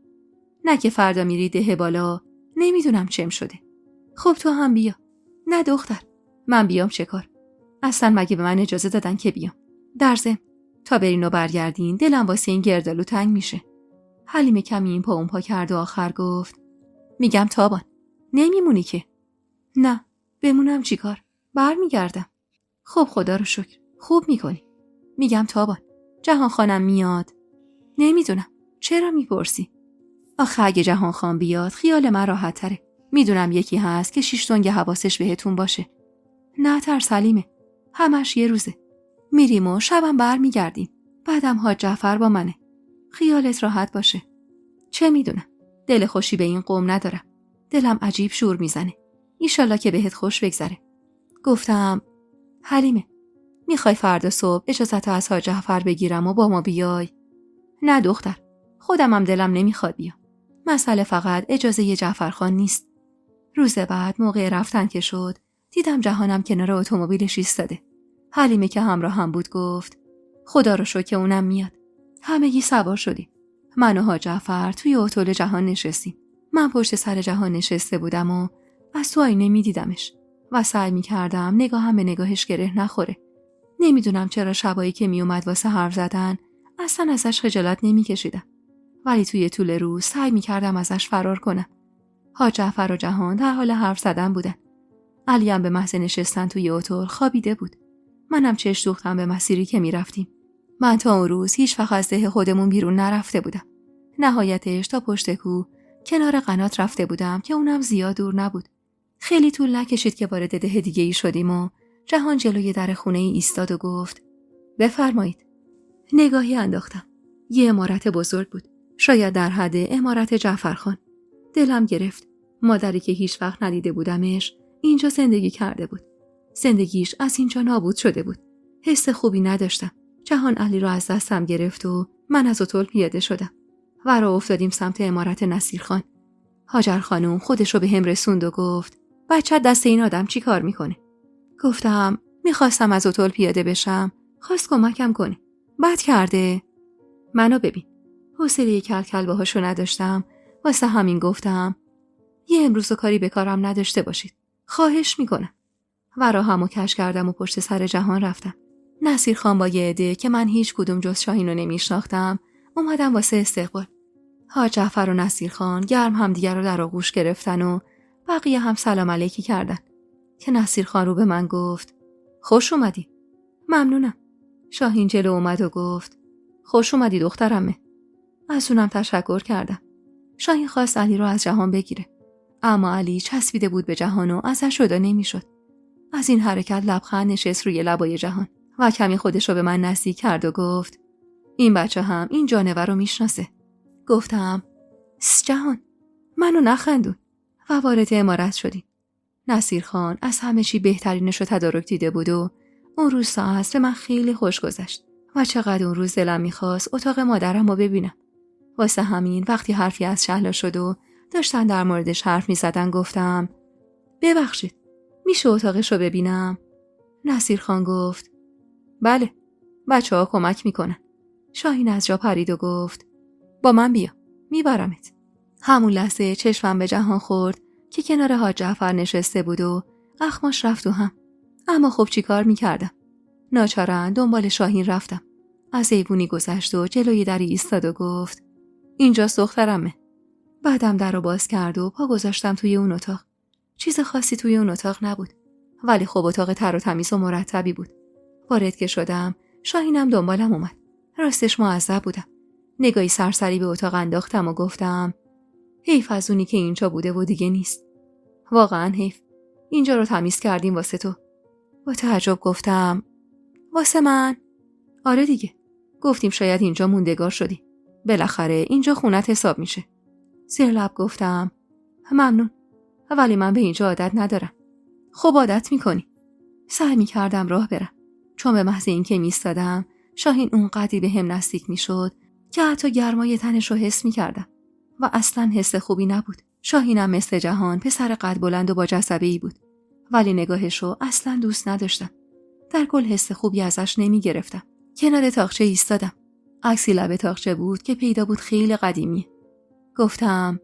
نه که فردا میری ده بالا. نمیدونم چم شده. خب تو هم بیا. نه دختر. من بیام چه کار؟ اصلا مگه به من اجازه دادن که بیام؟ در ضمن تا برین و برگردین دلم واسه این گردالو تنگ میشه. حلیمه کمی این پا اون پا کرد و آخر گفت میگم تابان نمیمونی که؟ نه بمونم چیکار؟ برمیگردم. خب خدا رو شکر خوب میکنی. میگم تابان جهان خانم میاد؟ نمیدونم. چرا میپرسی؟ آخه اگه جهان خان بیاد خیال من راحت تره. میدونم یکی هست که 6 تنگ حواسش بهتون باشه. نه ترس حلیمه. همش یه روزه. میریم و شبم برمیگردیم. بعدم حاج جعفر با منه. خیالت راحت باشه. چه میدونم. دل خوشی به این قوم ندارم. دلم عجیب شور میزنه. ایشالله که بهت خوش بگذره. گفتم حلیمه میخوای فردا صبح اجازت از حاج جعفر بگیرم و با ما بیای؟ نه دختر. خودم هم دلم نمیخواد بیام. مسئله فقط اجازه ی جعفرخان نیست. روز بعد موقع رفتن که شد دیدم جهانم کنار اتومبیلش ایستاده. حلیمه که همراه هم بود گفت خدا رو شکر که اونم میاد. همگی سوار شدیم. من و حاج جعفر توی اتوبیس جهان نشستیم. من پشت سر جهان نشسته بودم و از تو آینه میدیدمش و سعی میکردم نگاهم به نگاهش گره نخوره. نمیدونم چرا شبایی که میومد واسه حرف زدن اصلا ازش خجالت نمیکشیدم. ولی توی طول روز سعی میکردم ازش فرار کنم. حاج جعفر و جهان در حال حرف زدن بودن. علی هم به محض نشستن توی اتوبیس خوابیده بود. منم چشم دوختم به مسیری که میرفتیم. من تا اون روز هیچ وقت از ده خودمون بیرون نرفته بودم. نهایتش تا پشت کوه کنار قنات رفته بودم که اونم زیاد دور نبود. خیلی طول نکشید که وارد ده دیگه ای شدیم و جهان جلوی در خونه ای ایستاد و گفت بفرمایید. نگاهی انداختم. یه عمارت بزرگ بود. شاید در حد عمارت جعفرخان. دلم گرفت. مادری که هیچ وقت ندیده بودمش اینجا زندگی کرده بود. زندگیش از اینجا نابود شده بود. حس خوبی نداشتم. جهان علی را از دستم گرفت و من از اتول پیاده شدم. و راه افتادیم سمت عمارت نصیرخان. هاجر خانم خودشو به هم رسوند و گفت بچه دست این آدم چی کار میکنه؟ گفتم میخواستم از اتول پیاده بشم. خواست کمکم کنه. بد کرده. منو ببین. حوصله کل باهاشو نداشتم. واسه همین گفتم یه امروز و کاری به کارم نداشته باشید. خواهش میکنم. و راهمو کش کردم و پشت سر جهان رفتم. نصیرخان با یه عده که من هیچ کدوم جز شاهینو نمیشناختم اومدم واسه استقبال. حاج جعفر و نصیرخان گرم همدیگر رو در آغوش گرفتن و بقیه هم سلام علیکی کردن که نصیرخان رو به من گفت خوش اومدی. ممنونم. شاهین جلو اومد و گفت خوش اومدی دخترمه. از اونم تشکر کردم. شاهین خواست علی رو از جهان بگیره اما علی چسبیده بود به جهان و ازش جدا نمیشد. از این حرکت لبخند نشست روی لبای جهان و کمی خودش رو به من نزدیک کرد و گفت این بچه هم این جانور رو میشناسه. گفتم جهان منو نخندون و وارد عمارت شدیم. نصیرخان از همه چی بهترینش رو تدارک دیده بود و اون روز ساعت به من خیلی خوش گذشت و چقدر اون روز دلم میخواست اتاق مادرم رو ببینم. واسه همین وقتی حرفی از شهلا شد و داشتن در موردش حرف میزدن گفتم ببخشید میشه اتاقش رو ببینم؟ نصیرخان گفت بله بچه ها کمک میکنن. شاهین از جا پرید و گفت با من بیا میبرمت. همون لحظه چشمم به جهان خورد که کنار حاج جعفر نشسته بود و اخماش رفت و هم. اما خب چی کار میکردم؟ ناچارن دنبال شاهین رفتم. از ایوونی گذشت و جلوی دری ایستاد و گفت اینجاست دخترمه. بعدم در رو باز کرد و پا گذاشتم توی اون اتاق. چیز خاصی توی اون اتاق نبود ولی خب اتاق تر و تمیز و مرتبی بود. وارد که شدم شاهینم دنبالم اومد. راستش معذب بودم. نگاهی سرسری به اتاق انداختم و گفتم حیف از اونی که اینجا بوده و دیگه نیست. واقعا حیف. اینجا رو تمیز کردیم واسه تو. با تعجب گفتم واسه من؟ آره دیگه. گفتیم شاید اینجا موندگار شدی. بالاخره اینجا خونت حساب میشه. زیر لب گفتم ممنون ولی من به اینجا عادت ندارم. خب عادت میکنی. سعی میکردم راه برم چون به محض اینکه میستادم شاهین اونقدری به هم نزدیک میشد که حتی گرمای تنش رو حس میکردم و اصلا حس خوبی نبود. شاهینم مثل جهان پسر قد بلند و با جذبه‌ای بود ولی نگاهش رو اصلا دوست نداشتم. در کل حس خوبی ازش نمیگرفتم. کنار تاقچه ایستادم. عکسی لب تاقچه بود که پیدا بود خیلی قدیمیه. گفتم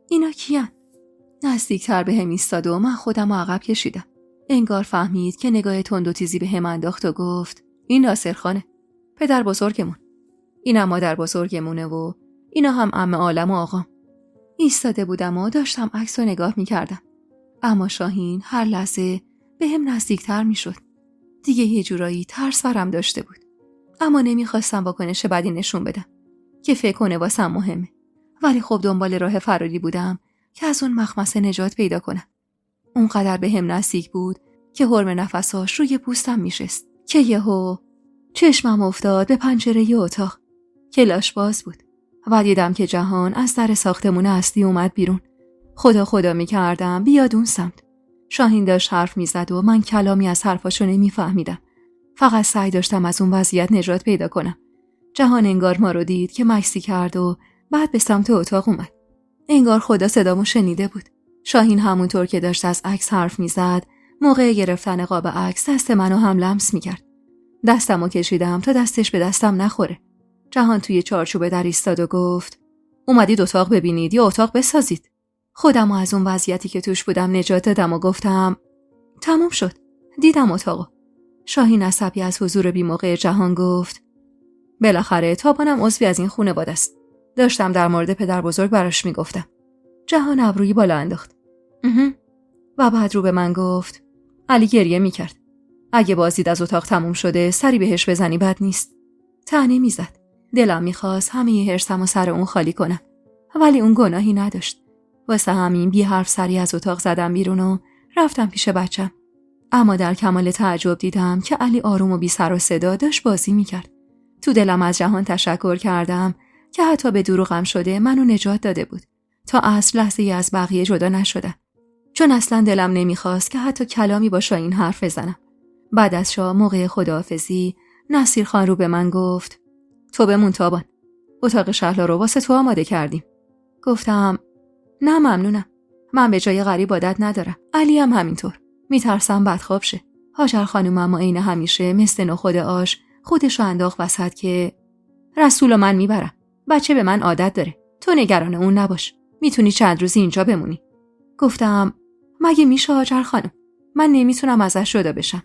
اینا کیان؟ نزدیکتر به هم ایستاد و من خودم رو عقب کشیدم. انگار فهمید که نگاه تند و تیزی به هم انداخت و گفت این ناصرخانه پدر بزرگمون. اینم مادر بزرگمونه و اینا هم عمه عالم و آقام. ایستاده بودم و داشتم عکس رو نگاه میکردم اما شاهین هر لحظه به هم نزدیکتر میشد. دیگه یه جورایی ترس برم داشته بود اما نمیخواستم واکنش بدی نشون بدم که فکر کنه واسم مهمه. ولی خب دنبال راه فراری بودم که از اون مخمسه نجات پیدا کنم. اونقدر به هم نزدیک بود که حرم نفساش روی پوستم میشست که یهو چشمم افتاد به پنجره ی اتاق. کلاش باز بود و دیدم که جهان از در ساختمون اصلی اومد بیرون. خدا میکردم بیاد اون سمت. شاهین داشت حرف میزد و من کلامی از حرفاشو نمیفهمیدم. فقط سعی داشتم از اون وضعیت نجات پیدا کنم. جهان انگار ما رو دید که مکسی کرد و بعد به سمت اتاق اومد. انگار خدا صدامو شنیده بود. شاهین همونطور که داشت از عکس حرف میزد موقع گرفتن قاب عکس دست منو هم لمس میکرد. دستمو کشیدم تا دستش به دستم نخوره. جهان توی چارچوب در ایستاد و گفت اومدید اتاق ببینید یا اتاق بسازید؟ خودمو از اون وضعیتی که توش بودم نجات دادم و گفتم تموم شد. دیدم اتاقو. شاهین عصبی از حضور بی‌موقع جهان گفت بالاخره تابانم عضوی از این خانواده است. داشتم در مورد پدر بزرگ براش میگفتم. جهان ابروی بالا انداخت. و بعد رو به من گفت علی گریه میکرد. اگه بازدید از اتاق تموم شده سری بهش بزنی بد نیست. طعنه میزد. دلم میخواست همه حرصم و سر اون خالی کنم، ولی اون گناهی نداشت. واسه همین بی حرف سری از اتاق زدم بیرون و رفتم پیش بچم. اما در کمال تعجب دیدم که علی آروم و بی سر و صدا داشت بازی میکرد. تو دلم از جهان تشکر کردم که حتی به دروغم شده منو نجات داده بود تا اصل لحظه از بقیه جدا نشدم، چون اصلا دلم نمیخواست که حتی کلامی با شاهین حرف بزنم. بعد از شام موقع خداحافظی نصیر خان رو به من گفت تو بمون تابان، اتاق شهلا رو واسه تو آماده کردیم. گفتم نه ممنونم، من به جای غریب عادت ندارم. علی هم همینطور، میترسم بدخواب شه. هاجر خانم اما عین همیشه مثل نخود آش خودشو انداخت وسط که رسولو من میبرم، بچه به من عادت داره، تو نگران اون نباش، میتونی چند روزی اینجا بمونی. گفتم مگه میشه هاجر خانم، من نمیتونم ازش جدا بشم.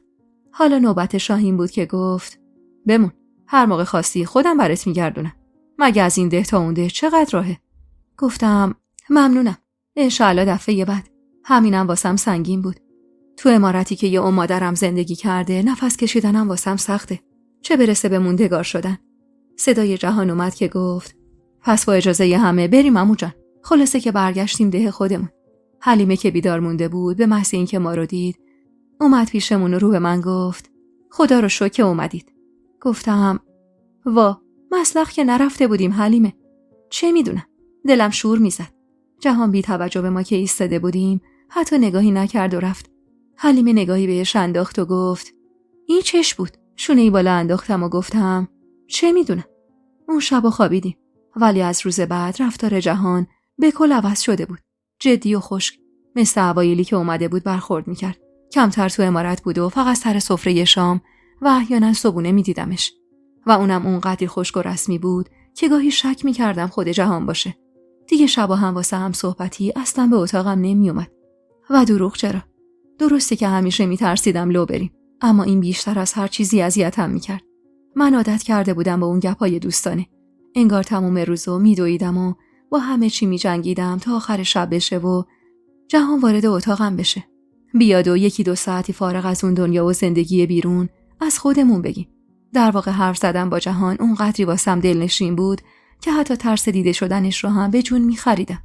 حالا نوبت شاهین بود که گفت بمون، هر موقع خواستی خودم برات میگردونم، مگه از این ده تا اون ده چقدر راهه. گفتم ممنونم، انشالله دفعه بعد. همینم واسم سنگین بود. تو عمارتی که یه مادرم زندگی کرده نفس کشیدنم واسم سخته، چه برسه به موندگار شدن. صدای جهان اومد که گفت پس با اجازه همه بریم عمو جان. خلاصه که برگشتیم ده خودمون. حلیمه که بیدار مونده بود به محض اینکه ما رو دید اومد پیشمون و رو به من گفت خدا رو شکر که اومدید. گفتم وا، مسلخ که نرفته بودیم حلیمه. چه میدونم، دلم شور میزد. جهان بی توجه به ما که ایستاده بودیم حتی نگاهی نکرد و رفت. حلیمه نگاهی بهش انداخت و گفت این چش بود. شونه‌ای بالا انداختم و گفتم چه میدونم. اون شب خوابیدیم، ولی از روز بعد رفتار جهان به کل عوض شده بود. جدی و خشک، مثل اوایلی که اومده بود برخورد میکرد. کمتر تو عمارت بود و فقط سر سفره شام و احیانا صبحونه میدیدمش، و اونم اونقدری خشک و رسمی بود که گاهی شک میکردم خود جهان باشه. دیگه شبا هم واسه هم صحبتی اصلا به اتاقم نمیومد. و دروغ چرا؟ درسته که همیشه میترسیدم لو بریم، اما این بیشتر از هر چیزی اذیتم میکرد. من عادت کرده بودم با اون گپای دوستانه. انگار تمام روزو میدویدم و با همه چی میجنگیدم تا آخر شب بشه و جهان وارد اتاقم بشه. بیاد و یکی دو ساعتی فارغ از اون دنیا و زندگی بیرون از خودمون بگیم. در واقع حرف زدن با جهان اونقدری واسم دلنشین بود که حتی ترس دیده شدنش رو هم به جون میخریدم.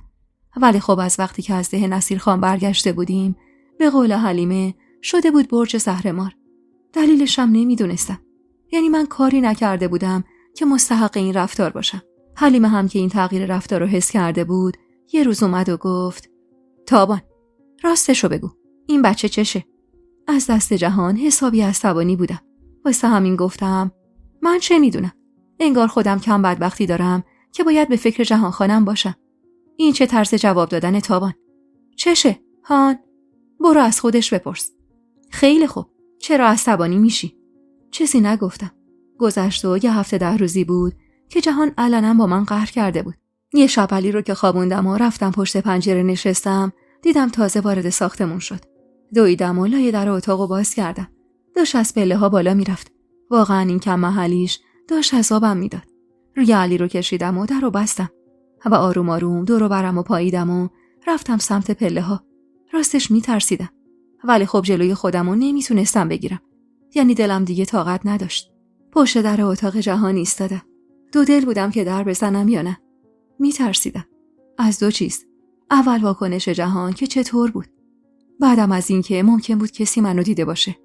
ولی خب از وقتی که از ده نصیر خان برگشته بودیم، به قول حلیمه شده بود برج زهرمار. دلیلش هم نمیدونستم. یعنی من کاری نکرده بودم که مستحق این رفتار باشم. حلیمه هم که این تغییر رفتار رو حس کرده بود، یه روز اومد و گفت تابان، راستشو بگو، این بچه چشه؟ از دست جهان حسابی عصبانی بودم. واسه همین گفتم من چه میدونم، انگار خودم کم بدبختی دارم که باید به فکر جهان خانم باشم. این چه طرز جواب دادن تابان؟ چشه؟ هان؟ برو از خودش بپرس. خیلی خوب، چرا عصبانی میشی؟ چیزی نگفتم. گذشت و یه هفته 10 روزی بود که جهان علنا با من قهر کرده بود. یه شب علی رو که خوابوندم و رفتم پشت پنجره نشستم، دیدم تازه وارد ساختمون شد. دویدم و لای در اتاقو باز کردم. داشت از پله ها بالا میرفت. واقعا این کم محلیش داشت عذابم میداد. روی علی رو کشیدم و درو بستم و آروم آروم دورو برم و پاییدم و رفتم سمت پله ها. راستش میترسیدم، ولی خب جلوی خودمو نمیتونستم بگیرم. یعنی دلم دیگه طاقت نداشت. پشت در اتاق جهان ایستادم. دو دل بودم که در بزنم یا نه. میترسیدم از دو چیز. اول واکنش جهان که چطور بود، بعدم از این که ممکن بود کسی منو دیده باشه.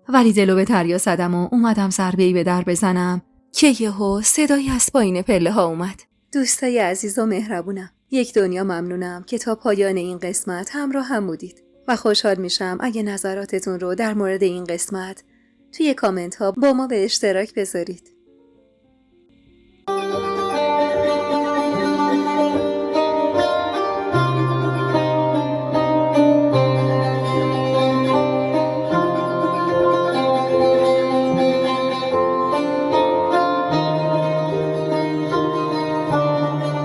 ولی دلو به دریا زدم و اومدم ضربه‌ای به در بزنم که یهو صدایی از پایین پله ها اومد. دوستای عزیز و مهربونم، یک دنیا ممنونم که تا پایان این قسمت همراه هم بودید و خوشحال میشم اگه نظراتتون رو در مورد این قسمت توی کامنت ها با ما به اشتراک بذارید.